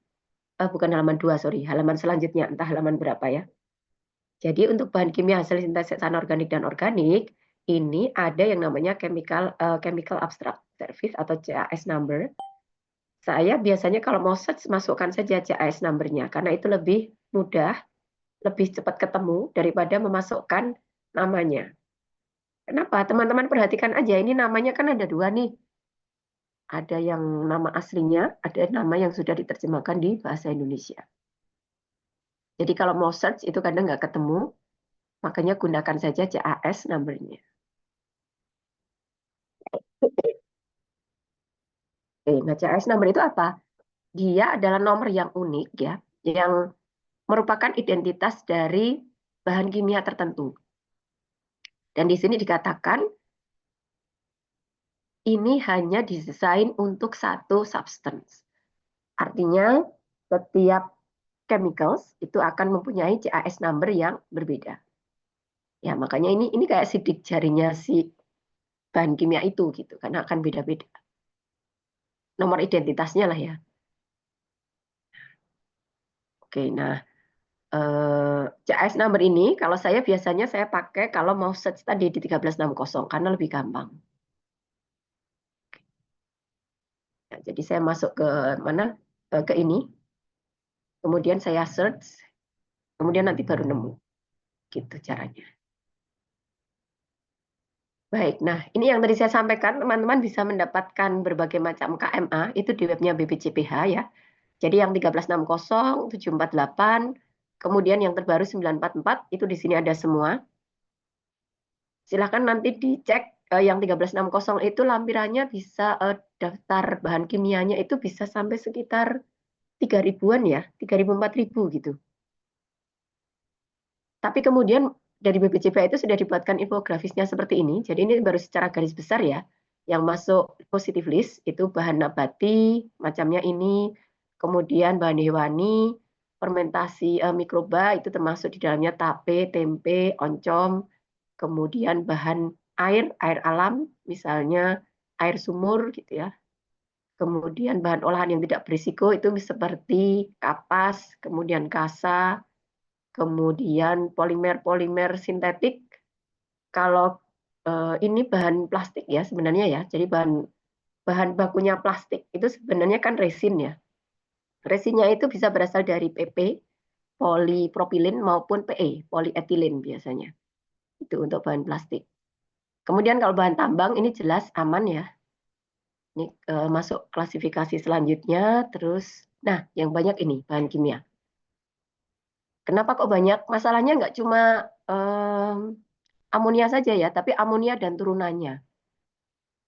Bukan halaman 2, sorry. Halaman selanjutnya, entah halaman berapa ya. Jadi untuk bahan kimia hasil sintesis anorganik dan organik, ini ada yang namanya chemical abstract service atau CAS number. Saya biasanya kalau mau search, masukkan saja CAS number-nya, karena itu lebih mudah, lebih cepat ketemu daripada memasukkan namanya. Kenapa? Teman-teman perhatikan aja, ini namanya kan ada dua nih. Ada yang nama aslinya, ada nama yang sudah diterjemahkan di bahasa Indonesia. Jadi kalau mau search itu kadang nggak ketemu, makanya gunakan saja CAS number-nya. Nah, CAS number itu apa? Dia adalah nomor yang unik ya, yang merupakan identitas dari bahan kimia tertentu. Dan di sini dikatakan ini hanya didesain untuk satu substance. Artinya setiap chemicals itu akan mempunyai CAS number yang berbeda. Ya, makanya ini kayak sidik jarinya si bahan kimia itu gitu, karena akan beda-beda. Nomor identitasnya lah ya. Oke, nah CAS number ini kalau saya biasanya saya pakai kalau mau search tadi di 1360 karena lebih gampang. Nah, jadi saya masuk ke mana? Ke ini. Kemudian saya search, kemudian nanti baru nemu. Gitu caranya. Baik, nah ini yang tadi saya sampaikan, teman-teman bisa mendapatkan berbagai macam KMA, itu di webnya BPJPH ya. Jadi yang 1360, 748, kemudian yang terbaru 944, itu di sini ada semua. Silakan nanti dicek yang 1360 itu lampirannya bisa daftar bahan kimianya itu bisa sampai sekitar 3.000-an ya, 3.000 4.000 gitu. Tapi kemudian dari BPJPH itu sudah dibuatkan infografisnya seperti ini. Jadi ini baru secara garis besar ya. Yang masuk positive list itu bahan nabati, macamnya ini, kemudian bahan hewani, fermentasi mikroba itu termasuk di dalamnya tape, tempe, oncom, kemudian bahan air alam, misalnya air sumur gitu ya. Kemudian bahan olahan yang tidak berisiko itu seperti kapas, kemudian kasa, kemudian polimer-polimer sintetik. Kalau ini bahan plastik ya sebenarnya ya, jadi bahan bakunya plastik itu sebenarnya kan resin ya. Resinnya itu bisa berasal dari PP, polipropilin maupun PE, polietilen biasanya. Itu untuk bahan plastik. Kemudian kalau bahan tambang ini jelas aman ya. Ini masuk klasifikasi selanjutnya. Terus, nah yang banyak ini bahan kimia. Kenapa kok banyak? Masalahnya nggak cuma amonia saja ya, tapi amonia dan turunannya.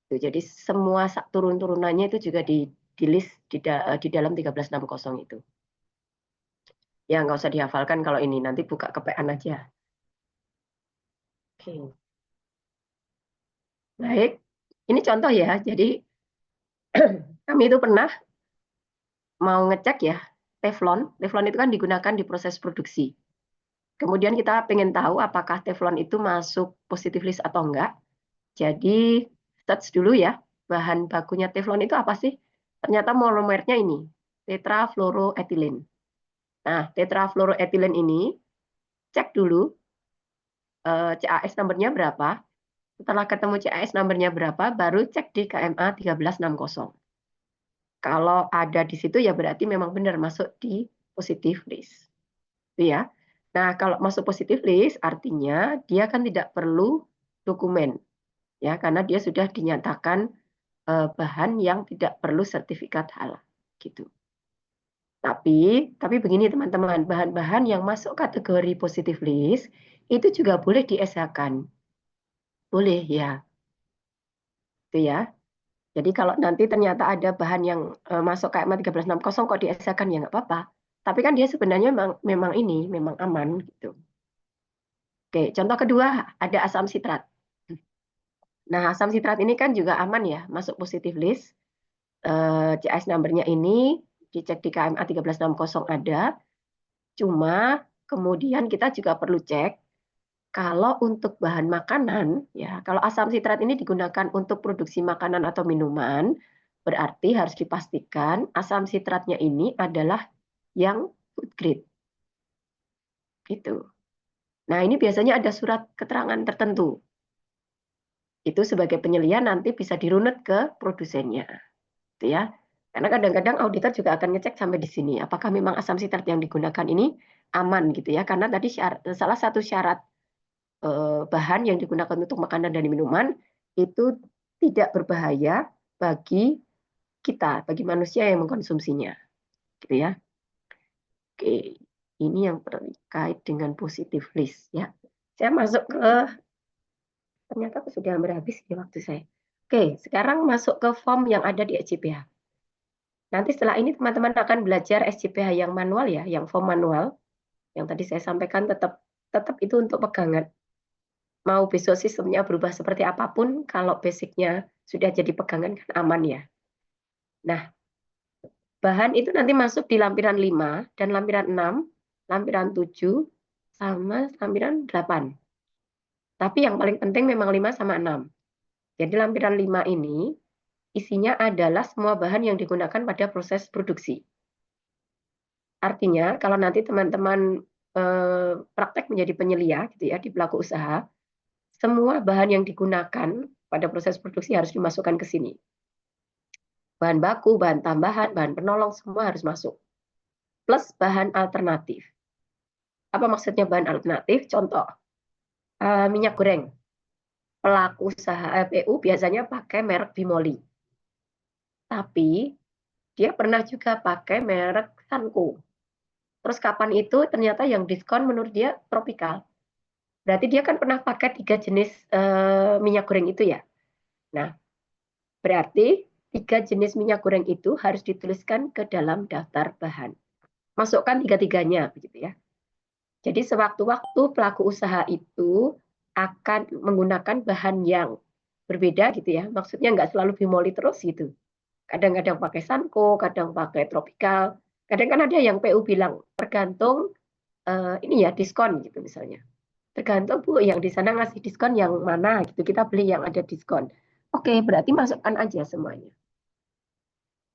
Jadi semua turun-turunannya itu juga di list di dalam 1360 itu. Ya nggak usah dihafalkan kalau ini, nanti buka kepean aja. Oke. Baik, ini contoh ya. Jadi kami itu pernah mau ngecek ya teflon. Teflon itu kan digunakan di proses produksi. Kemudian kita pengen tahu apakah teflon itu masuk positive list atau enggak. Jadi search dulu ya, bahan bakunya teflon itu apa sih? Ternyata monomernya ini, tetrafluoroetilen. Nah, tetrafluoroetilen ini, cek dulu CAS numbernya berapa. Setelah ketemu CAS numbernya berapa, baru cek di KMA 1360. Kalau ada di situ ya berarti memang benar masuk di positive list. Itu ya. Nah, kalau masuk positive list artinya dia kan tidak perlu dokumen ya karena dia sudah dinyatakan bahan yang tidak perlu sertifikat halal gitu. Tapi begini teman-teman, bahan-bahan yang masuk kategori positive list itu juga boleh di-SH-kan. Boleh ya. Itu ya. Jadi kalau nanti ternyata ada bahan yang masuk KMA 1360 kok di-SH-kan ya nggak apa-apa. Tapi kan dia sebenarnya memang aman gitu. Oke, contoh kedua ada asam sitrat. Nah, asam sitrat ini kan juga aman ya, masuk positive list. CAS number-nya ini dicek di KMA 1360 ada. Cuma kemudian kita juga perlu cek kalau untuk bahan makanan ya, kalau asam sitrat ini digunakan untuk produksi makanan atau minuman, berarti harus dipastikan asam sitratnya ini adalah yang food grade. Gitu. Nah, ini biasanya ada surat keterangan tertentu. Itu sebagai penyelian nanti bisa dirunut ke produsennya. Gitu ya. Karena kadang-kadang auditor juga akan ngecek sampai di sini, apakah memang asam sitrat yang digunakan ini aman gitu ya. Karena tadi salah satu syarat bahan yang digunakan untuk makanan dan minuman itu tidak berbahaya bagi kita, bagi manusia yang mengkonsumsinya. Gitu ya. Oke, ini yang terkait dengan positive list ya. Saya masuk ke ternyata aku sudah hampir habis di waktu saya. Oke, sekarang masuk ke form yang ada di SJPH. Nanti setelah ini teman-teman akan belajar SJPH yang manual ya, yang form manual. Yang tadi saya sampaikan tetap itu untuk pegangan. Mau besok sistemnya berubah seperti apapun, kalau basicnya sudah jadi pegangan kan aman ya. Nah, bahan itu nanti masuk di lampiran 5 dan lampiran 6, lampiran 7, sama lampiran 8. Tapi yang paling penting memang 5 sama 6. Jadi lampiran 5 ini isinya adalah semua bahan yang digunakan pada proses produksi. Artinya kalau nanti teman-teman praktek menjadi penyelia gitu ya di pelaku usaha, semua bahan yang digunakan pada proses produksi harus dimasukkan ke sini. Bahan baku, bahan tambahan, bahan penolong semua harus masuk. Plus bahan alternatif. Apa maksudnya bahan alternatif? Contoh, minyak goreng. Pelaku usaha PU biasanya pakai merek Bimoli. Tapi dia pernah juga pakai merek Sanko. Terus kapan itu ternyata yang diskon menurut dia Tropical. Berarti dia kan pernah pakai 3 jenis minyak goreng itu ya. Nah, berarti 3 jenis minyak goreng itu harus dituliskan ke dalam daftar bahan. Masukkan 3-tiganya, begitu ya. Jadi sewaktu-waktu pelaku usaha itu akan menggunakan bahan yang berbeda gitu ya. Maksudnya nggak selalu bimoli terus gitu. Kadang-kadang pakai Sanko, kadang pakai Tropical. Kadang kan ada yang PU bilang tergantung ini ya diskon gitu misalnya. Tergantung Bu yang di sana ngasih diskon yang mana gitu. Kita beli yang ada diskon. Oke, berarti masukkan aja semuanya.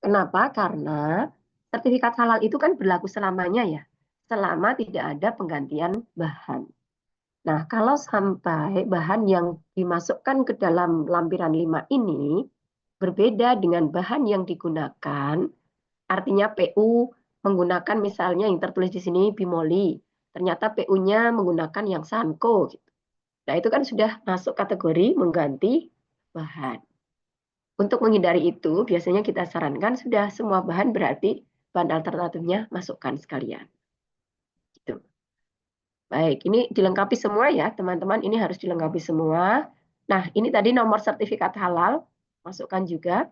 Kenapa? Karena sertifikat halal itu kan berlaku selamanya ya. Selama tidak ada penggantian bahan. Nah, kalau sampai bahan yang dimasukkan ke dalam lampiran 5 ini berbeda dengan bahan yang digunakan, artinya PU menggunakan misalnya yang tertulis di sini bimoli, ternyata PU-nya menggunakan yang Sanko. Gitu. Nah, itu kan sudah masuk kategori mengganti bahan. Untuk menghindari itu, biasanya kita sarankan sudah semua bahan berarti bahan alternatifnya masukkan sekalian. Gitu. Baik, ini dilengkapi semua ya, teman-teman. Ini harus dilengkapi semua. Nah, ini tadi nomor sertifikat halal, masukkan juga.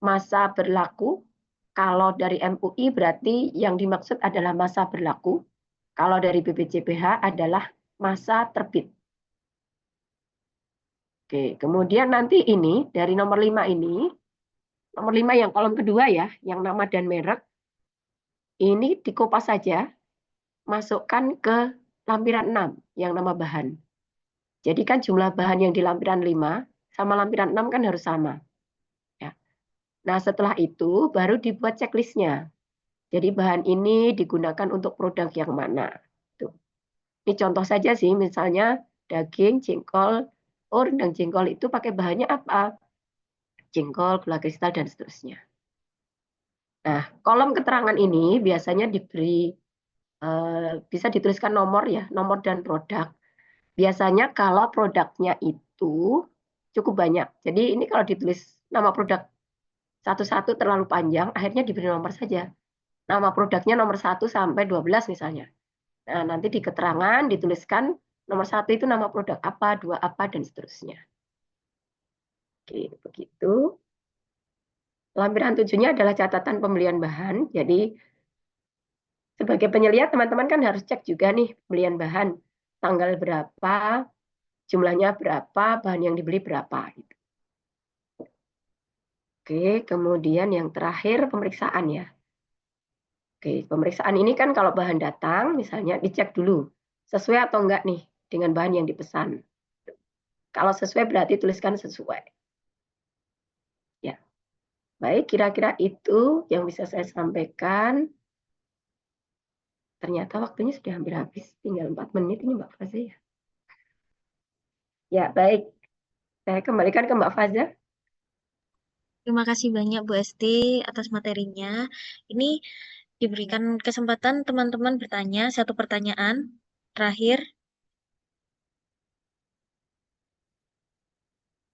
Masa berlaku, kalau dari MUI berarti yang dimaksud adalah masa berlaku. Kalau dari BPJPH adalah masa terbit. Oke, kemudian nanti ini, dari nomor 5 ini, nomor 5 yang kolom kedua ya, yang nama dan merek, ini dikopas saja, masukkan ke lampiran 6, yang nama bahan. Jadi kan jumlah bahan yang di lampiran 5 sama lampiran 6 kan harus sama. Ya. Nah, setelah itu baru dibuat checklistnya. Jadi bahan ini digunakan untuk produk yang mana. Tuh. Ini contoh saja sih, misalnya daging, jengkol, rendang jengkol itu pakai bahannya apa? Jengkol, gula kristal, dan seterusnya. Nah, kolom keterangan ini biasanya diberi, bisa dituliskan nomor ya, nomor dan produk. Biasanya kalau produknya itu cukup banyak. Jadi ini kalau ditulis nama produk satu-satu terlalu panjang, akhirnya diberi nomor saja. Nama produknya nomor 1 sampai 12 misalnya. Nah, nanti di keterangan dituliskan nomor 1 itu nama produk apa, 2 apa, dan seterusnya. Oke, begitu. Lampiran 7-nya adalah catatan pembelian bahan. Jadi sebagai penyelia teman-teman kan harus cek juga nih pembelian bahan. Tanggal berapa, jumlahnya berapa, bahan yang dibeli berapa. Gitu. Oke, kemudian yang terakhir pemeriksaan ya. Oke, pemeriksaan ini kan kalau bahan datang, misalnya dicek dulu sesuai atau enggak nih dengan bahan yang dipesan. Kalau sesuai berarti tuliskan sesuai. Ya, baik, kira-kira itu yang bisa saya sampaikan. Ternyata waktunya sudah hampir habis, tinggal 4 menit ini Mbak Faza ya. Ya, baik. Saya kembalikan ke Mbak Faza. Terima kasih banyak Bu Esti atas materinya. Ini diberikan kesempatan teman-teman bertanya satu pertanyaan terakhir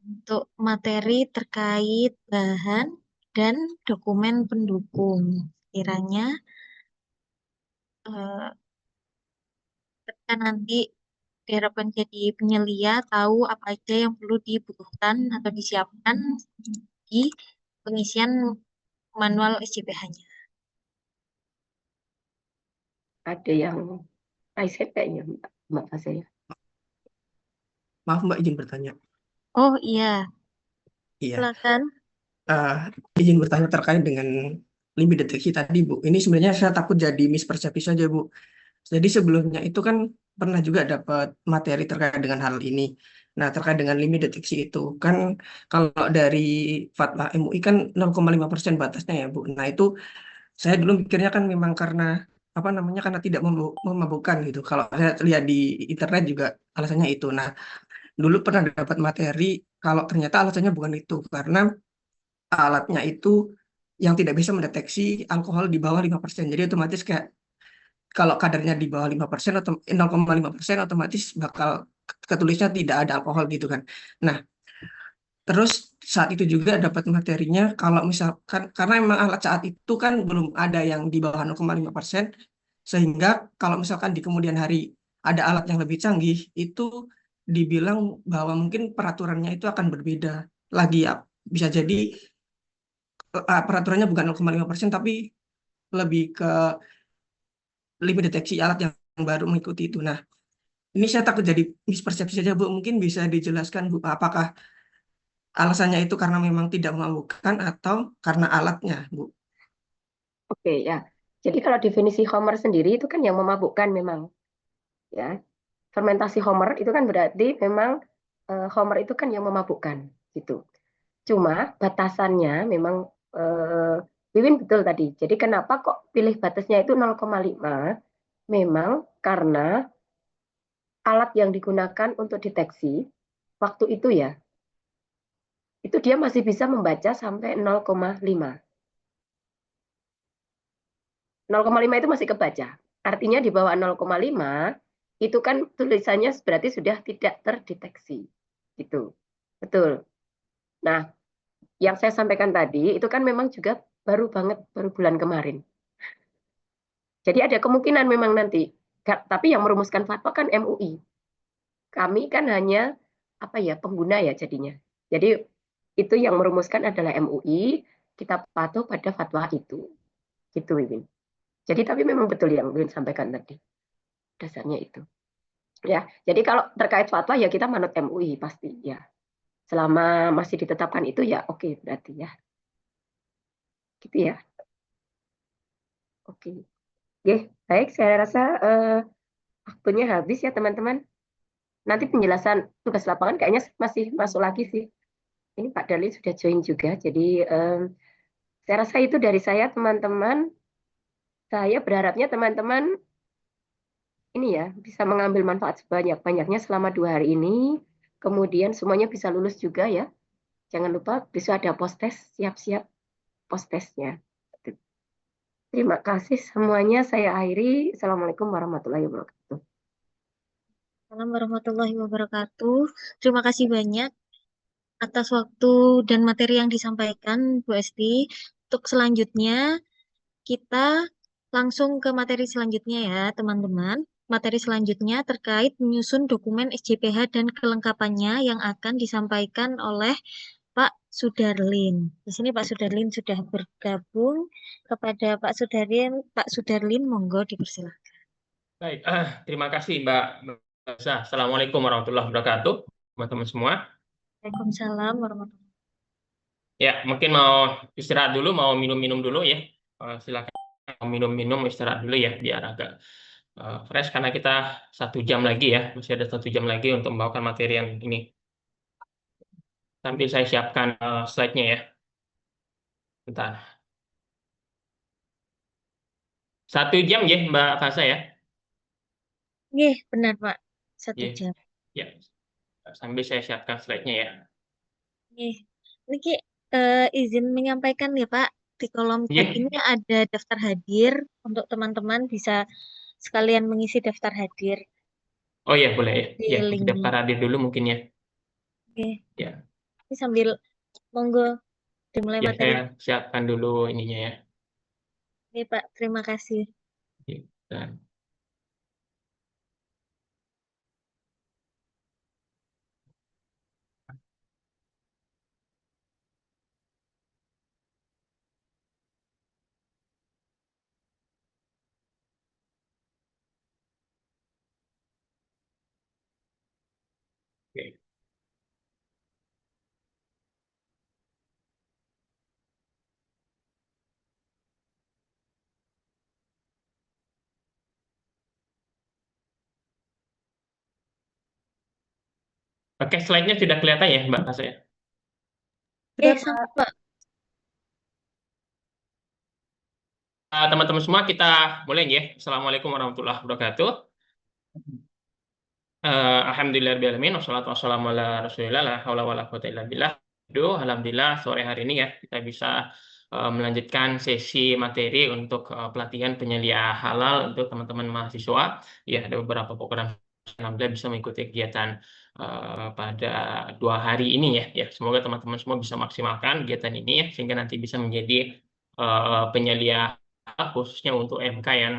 untuk materi terkait bahan dan dokumen pendukung. Kiranya ketika nanti diharapkan jadi penyelia tahu apa aja yang perlu dibutuhkan atau disiapkan di pengisian manual SJPH-nya. Ada yang raise hand kayaknya Mbak Faza ya. Maaf Mbak, izin bertanya. Oh iya, Iya, silakan. izin bertanya terkait dengan limit deteksi tadi Bu. Ini sebenarnya saya takut jadi mispersepsi saja Bu. Jadi sebelumnya itu kan pernah juga dapat materi terkait dengan hal ini. Nah, terkait dengan limit deteksi itu kan kalau dari fatwa MUI kan 0,5% batasnya ya Bu. Nah, itu saya dulu pikirnya kan memang karena apa namanya karena tidak memabukkan gitu. Kalau saya lihat di internet juga alasannya itu. Nah, dulu pernah dapat materi kalau ternyata alasannya bukan itu karena alatnya itu yang tidak bisa mendeteksi alkohol di bawah 5%. Jadi otomatis kayak kalau kadarnya di bawah 5% atau 0,5% otomatis bakal ketulisnya tidak ada alkohol gitu kan. Nah, terus saat itu juga dapat materinya kalau misalkan karena memang alat saat itu kan belum ada yang di bawah 0,5%, sehingga kalau misalkan di kemudian hari ada alat yang lebih canggih itu dibilang bahwa mungkin peraturannya itu akan berbeda lagi ya, bisa jadi peraturannya bukan 0,5% tapi lebih ke limit deteksi alat yang baru mengikuti itu. Nah, ini saya takut jadi mispersepsi saja, Bu. Mungkin bisa dijelaskan, Bu, apakah alasannya itu karena memang tidak memabukkan atau karena alatnya, Bu? Oke ya. Jadi kalau definisi Homer sendiri itu kan yang memabukkan memang ya. Fermentasi Homer itu kan berarti memang Homer itu kan yang memabukkan gitu. Cuma batasannya memang Wiwin betul tadi. Jadi kenapa kok pilih batasnya itu 0,5? Memang karena alat yang digunakan untuk deteksi waktu itu ya, itu dia masih bisa membaca sampai 0,5. 0,5 itu masih kebaca. Artinya di bawah 0,5 itu kan tulisannya berarti sudah tidak terdeteksi. Gitu. Betul. Nah, yang saya sampaikan tadi itu kan memang juga baru banget, baru bulan kemarin. Jadi ada kemungkinan memang nanti, tapi yang merumuskan fatwa kan MUI. Kami kan hanya apa ya, pengguna ya jadinya. Jadi itu yang merumuskan adalah MUI, kita patuh pada fatwa itu. Gitu, Wiwin. Jadi tapi memang betul yang Wiwin sampaikan tadi. Dasarnya itu. Ya, jadi kalau terkait fatwa ya kita manut MUI pasti ya. Selama masih ditetapkan itu ya oke berarti ya. Gitu ya. Oke. Oke, baik saya rasa waktunya habis ya teman-teman. Nanti penjelasan tugas lapangan kayaknya masih masuk lagi sih. Ini Pak Dali sudah join juga. Jadi saya rasa itu dari saya teman-teman. Saya berharapnya teman-teman ini ya bisa mengambil manfaat sebanyak-banyaknya selama 2 hari ini. Kemudian semuanya bisa lulus juga ya. Jangan lupa besok ada post-test, siap-siap post-testnya. Terima kasih semuanya. Saya akhiri. Assalamualaikum warahmatullahi wabarakatuh. Assalamualaikum warahmatullahi wabarakatuh. Terima kasih banyak atas waktu dan materi yang disampaikan, Bu Esti. Untuk selanjutnya, kita langsung ke materi selanjutnya ya, teman-teman. Materi selanjutnya terkait menyusun dokumen SJPH dan kelengkapannya yang akan disampaikan oleh Pak Sudarlin. Di sini Pak Sudarlin sudah bergabung. Kepada Pak Sudarlin, monggo dipersilakan. Baik, terima kasih Mbak. Assalamualaikum warahmatullahi wabarakatuh, teman-teman semua. Waalaikumsalam warahmatullahi wabarakatuh. Ya, mungkin mau istirahat dulu, mau minum-minum dulu ya. Silakan mau minum-minum, istirahat dulu ya, biar agak fresh karena kita 1 jam lagi ya, masih ada 1 jam lagi untuk membawakan materi yang ini. Sambil saya siapkan slide-nya ya. Bentar. 1 jam ya, Mbak Fasa ya. Iya, benar Pak. 1 Iya. jam. Ya, sambil saya siapkan slide-nya ya. Nih, ini Ki, izin menyampaikan ya Pak, di kolom Iya. chat ini ada daftar hadir untuk teman-teman bisa sekalian mengisi daftar hadir Oh iya, boleh ya. di Ya, link. daftar hadir dulu mungkin ya. Oke. Ya. Ini sambil monggo dimulai Ya, materi. saya siapkan dulu ininya ya. Oke Pak, terima kasih. Dan oke. Oke, slide-nya sudah kelihatan ya, Mbak Fasa ya? Oke, sama Pak. Teman-teman semua, kita mulai ya. Assalamualaikum warahmatullahi wabarakatuh. Alhamdulillahirrahmanirrahim. Wassalatu wassalamu ala rasulillah. La haula wala quwwata illa billah. Alhamdulillah, sore hari ini ya, kita bisa melanjutkan sesi materi untuk pelatihan penyelia halal untuk teman-teman mahasiswa. Ya, ada beberapa program alhamdulillah bisa mengikuti kegiatan pada 2 hari ini ya. Semoga teman-teman semua bisa maksimalkan kegiatan ini ya, sehingga nanti bisa menjadi penyelia khususnya untuk MK yang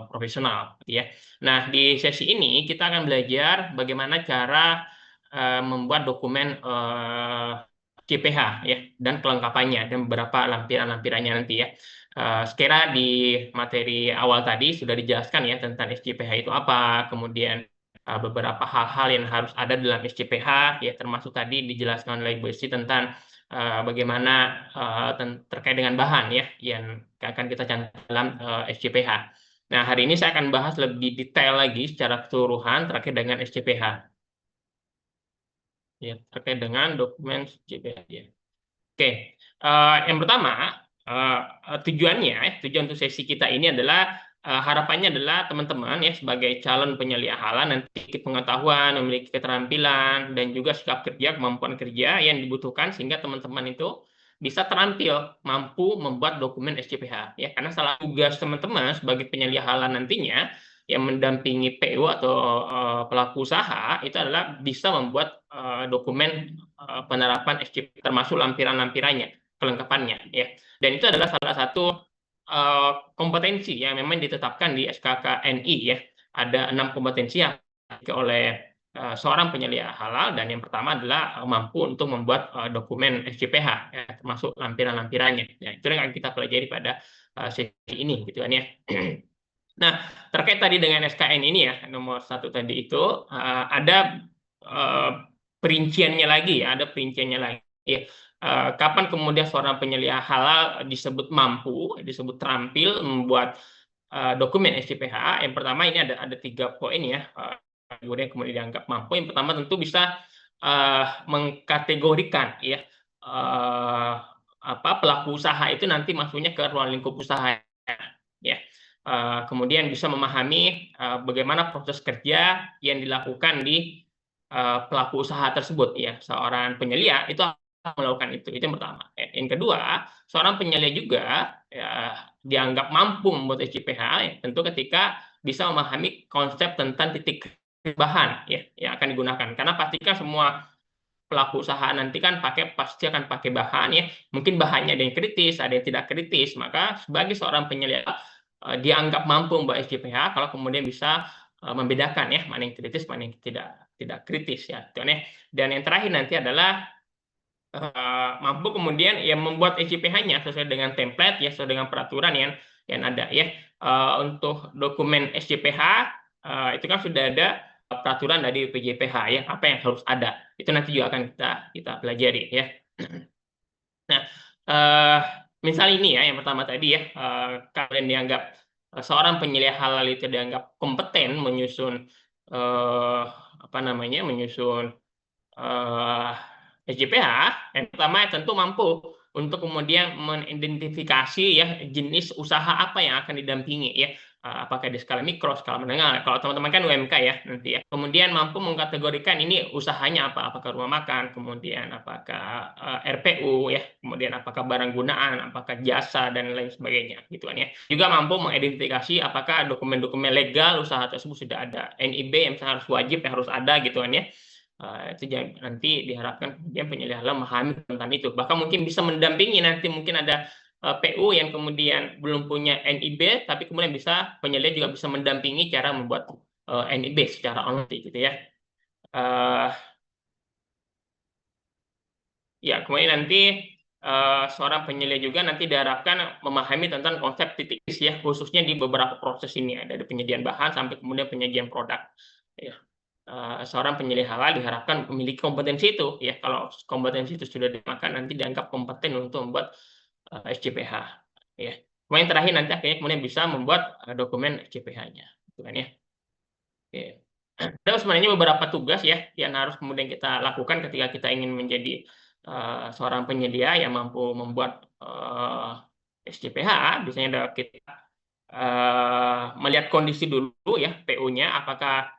profesional gitu ya. Nah, di sesi ini kita akan belajar bagaimana cara membuat dokumen CPH ya, dan kelengkapannya dan beberapa lampiran-lampirannya nanti ya. Sekira di materi awal tadi sudah dijelaskan ya tentang SCPH itu apa, kemudian beberapa hal-hal yang harus ada dalam SCPH ya, termasuk tadi dijelaskan oleh Ibu Esti tentang bagaimana terkait dengan bahan ya yang akan kita cantumkan dalam SCPH. Nah, hari ini saya akan bahas lebih detail lagi secara keseluruhan terkait dengan SCPH. Ya, terkait dengan dokumen SCPH ya. Oke, yang pertama tujuan untuk sesi kita ini adalah harapannya adalah teman-teman ya sebagai calon penyelia halal nanti pengetahuan, memiliki keterampilan dan juga sikap kerja, kemampuan kerja yang dibutuhkan sehingga teman-teman itu bisa terampil mampu membuat dokumen SCPH ya, karena salah tugas teman-teman sebagai penyelia halal nantinya yang mendampingi PU atau pelaku usaha itu adalah bisa membuat dokumen penerapan SCPH termasuk lampiran-lampirannya, kelengkapannya ya. Dan itu adalah salah satu kompetensi yang memang ditetapkan di SKKNI ya. Ada 6 kompetensi yang dimiliki oleh seorang penyelia halal, dan yang pertama adalah mampu untuk membuat dokumen SCPH ya, termasuk lampiran-lampirannya. Ya, itu yang kita pelajari pada sesi ini gitu kan ya. Nah, terkait tadi dengan SKN ini ya, nomor 1 tadi itu ada perinciannya lagi ya, ada perinciannya lagi ya. Kapan kemudian seorang penyelia halal disebut mampu, disebut terampil membuat dokumen SCPH? Yang pertama ini ada 3 poin ya, kemudian dianggap mampu. Yang pertama tentu bisa mengkategorikan ya pelaku usaha itu nanti masuknya ke ruang lingkup usaha ya. Kemudian bisa memahami bagaimana proses kerja yang dilakukan di pelaku usaha tersebut ya. Seorang penyelia itu melakukan itu yang pertama. Yang kedua, seorang penyelia juga ya, dianggap mampu membuat SCPH ya, tentu ketika bisa memahami konsep tentang titik bahan ya yang akan digunakan, karena pastikan semua pelaku usaha nanti kan pasti akan pakai bahan ya, mungkin bahannya ada yang kritis, ada yang tidak kritis, maka sebagai seorang penyelia dianggap mampu membuat SCPH kalau kemudian bisa membedakan ya mana yang kritis, mana yang tidak kritis ya. Dan yang terakhir nanti adalah mampu kemudian ya membuat SCPH-nya sesuai dengan template ya, sesuai dengan peraturan yang ada ya. Untuk dokumen SCPH itu kan sudah ada peraturan dari PJPH ya, apa yang harus ada. Itu nanti juga akan kita pelajari ya. Nah, misal ini ya, yang pertama tadi ya, kalian dianggap seorang penyelia halal itu dianggap kompeten menyusun menyusun SCPH. Yang pertama tentu mampu untuk kemudian mengidentifikasi ya jenis usaha apa yang akan didampingi ya, apakah di skala mikro, skala menengah. Kalau teman-teman kan UMK ya nanti ya. Kemudian mampu mengkategorikan ini usahanya apa, apakah rumah makan, kemudian apakah RPU ya, kemudian apakah barang gunaan, apakah jasa dan lain sebagainya gitu kan ya. Juga mampu mengidentifikasi apakah dokumen-dokumen legal usaha tersebut sudah ada, NIB yang harus wajib yang harus ada gitu kan ya. Itu nanti diharapkan kemudian penyelia halal memahami tentang itu, bahkan mungkin bisa mendampingi nanti mungkin ada PU yang kemudian belum punya NIB, tapi kemudian bisa penyelia juga bisa mendampingi cara membuat NIB secara online gitu ya. Ya, kemudian nanti seorang penyelia juga nanti diharapkan memahami tentang konsep titik ya, khususnya di beberapa proses ini, ada penyediaan bahan sampai kemudian penyajian produk ya. Seorang penyelia halal diharapkan memiliki kompetensi itu ya. Kalau kompetensi itu sudah dimakan, nanti dianggap kompeten untuk membuat SCPH ya. Kemudian terakhir nanti akhirnya kemudian bisa membuat dokumen SCPH-nya gitu kan ya. Oke. Ada sebenarnya beberapa tugas ya yang harus kemudian kita lakukan ketika kita ingin menjadi seorang penyedia yang mampu membuat SCPH. Biasanya kita melihat kondisi dulu ya, PU-nya apakah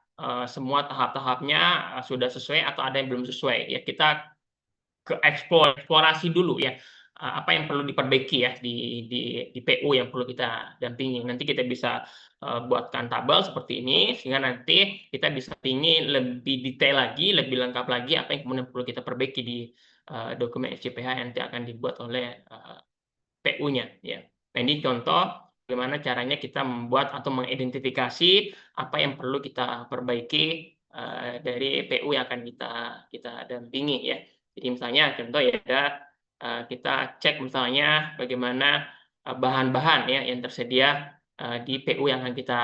semua tahap-tahapnya sudah sesuai atau ada yang belum sesuai ya. Kita ke eksplorasi dulu ya, apa yang perlu diperbaiki ya di PU yang perlu kita dampingi. Nanti kita bisa buatkan tabel seperti ini, sehingga nanti kita bisa dampingi lebih detail lagi, lebih lengkap lagi apa yang kemudian perlu kita perbaiki di dokumen SCPH yang nanti akan dibuat oleh PU-nya. Ya. Nah, ini contoh bagaimana caranya kita membuat atau mengidentifikasi apa yang perlu kita perbaiki dari PU yang akan kita dampingi ya. Jadi misalnya contoh ya, kita cek misalnya bagaimana bahan-bahan ya yang tersedia di PU yang akan kita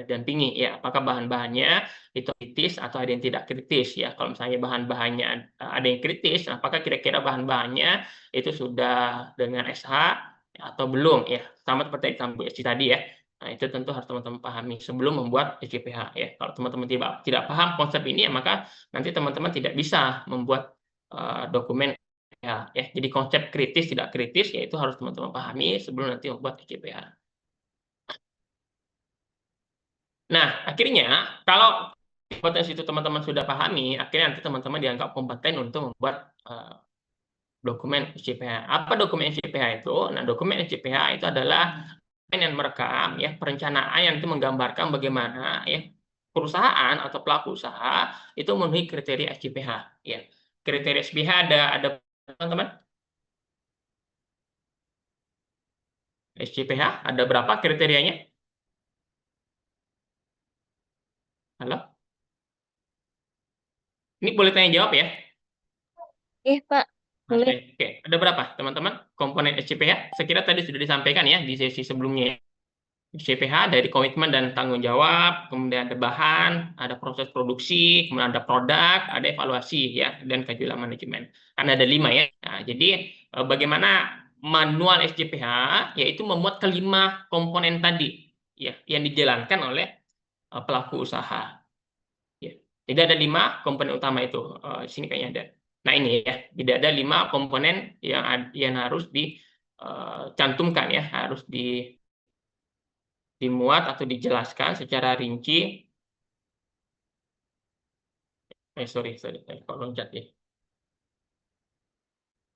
dampingi ya, apakah bahan-bahannya itu kritis atau ada yang tidak kritis ya. Kalau misalnya bahan-bahannya ada yang kritis, apakah kira-kira bahan-bahannya itu sudah dengan SH atau belum ya, sama seperti yang Bu Esti tadi ya. Nah, itu tentu harus teman-teman pahami sebelum membuat SCPH ya. Kalau teman-teman tidak paham konsep ini ya, maka nanti teman-teman tidak bisa membuat dokumen ya. Jadi konsep kritis tidak kritis yaitu harus teman-teman pahami sebelum nanti membuat SCPH. Nah, akhirnya kalau potensi itu teman-teman sudah pahami, akhirnya nanti teman-teman dianggap kompeten untuk membuat dokumen SCPH. Apa dokumen SCPH itu? Nah, dokumen SCPH itu adalah dokumen yang merekam ya perencanaan yang itu menggambarkan bagaimana ya perusahaan atau pelaku usaha itu memenuhi kriteria SCPH ya. Kriteria SCPH ada teman-teman? SCPH ada berapa kriterianya? Halo? Ini boleh tanya jawab ya? Pak, boleh. Oke. Ada berapa teman-teman komponen SCPH? Saya kira tadi sudah disampaikan ya di sesi sebelumnya. SCPH dari komitmen dan tanggung jawab, kemudian ada bahan, ada proses produksi, kemudian ada produk, ada evaluasi ya, dan kejualan manajemen. Kan ada 5 ya. Nah, jadi bagaimana manual SCPH yaitu memuat kelima komponen tadi ya yang dijalankan oleh pelaku usaha. Ya. Jadi ada 5 komponen utama itu. Di sini kayaknya ada. Nah, ini ya, tidak ada 5 komponen yang harus dicantumkan ya, harus dimuat atau dijelaskan secara rinci. Sorry, kok loncat ya.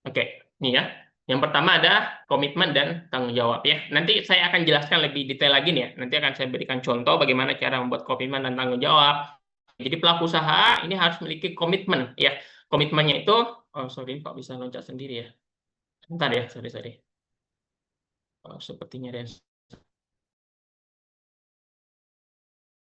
Oke, ini ya. Yang pertama ada komitmen dan tanggung jawab ya. Nanti saya akan jelaskan lebih detail lagi nih ya. Nanti akan saya berikan contoh bagaimana cara membuat komitmen dan tanggung jawab. Jadi pelaku usaha ini harus memiliki komitmen ya. Komitmennya itu, sorry kok bisa loncat sendiri ya. Bentar ya, sorry. Sepertinya ada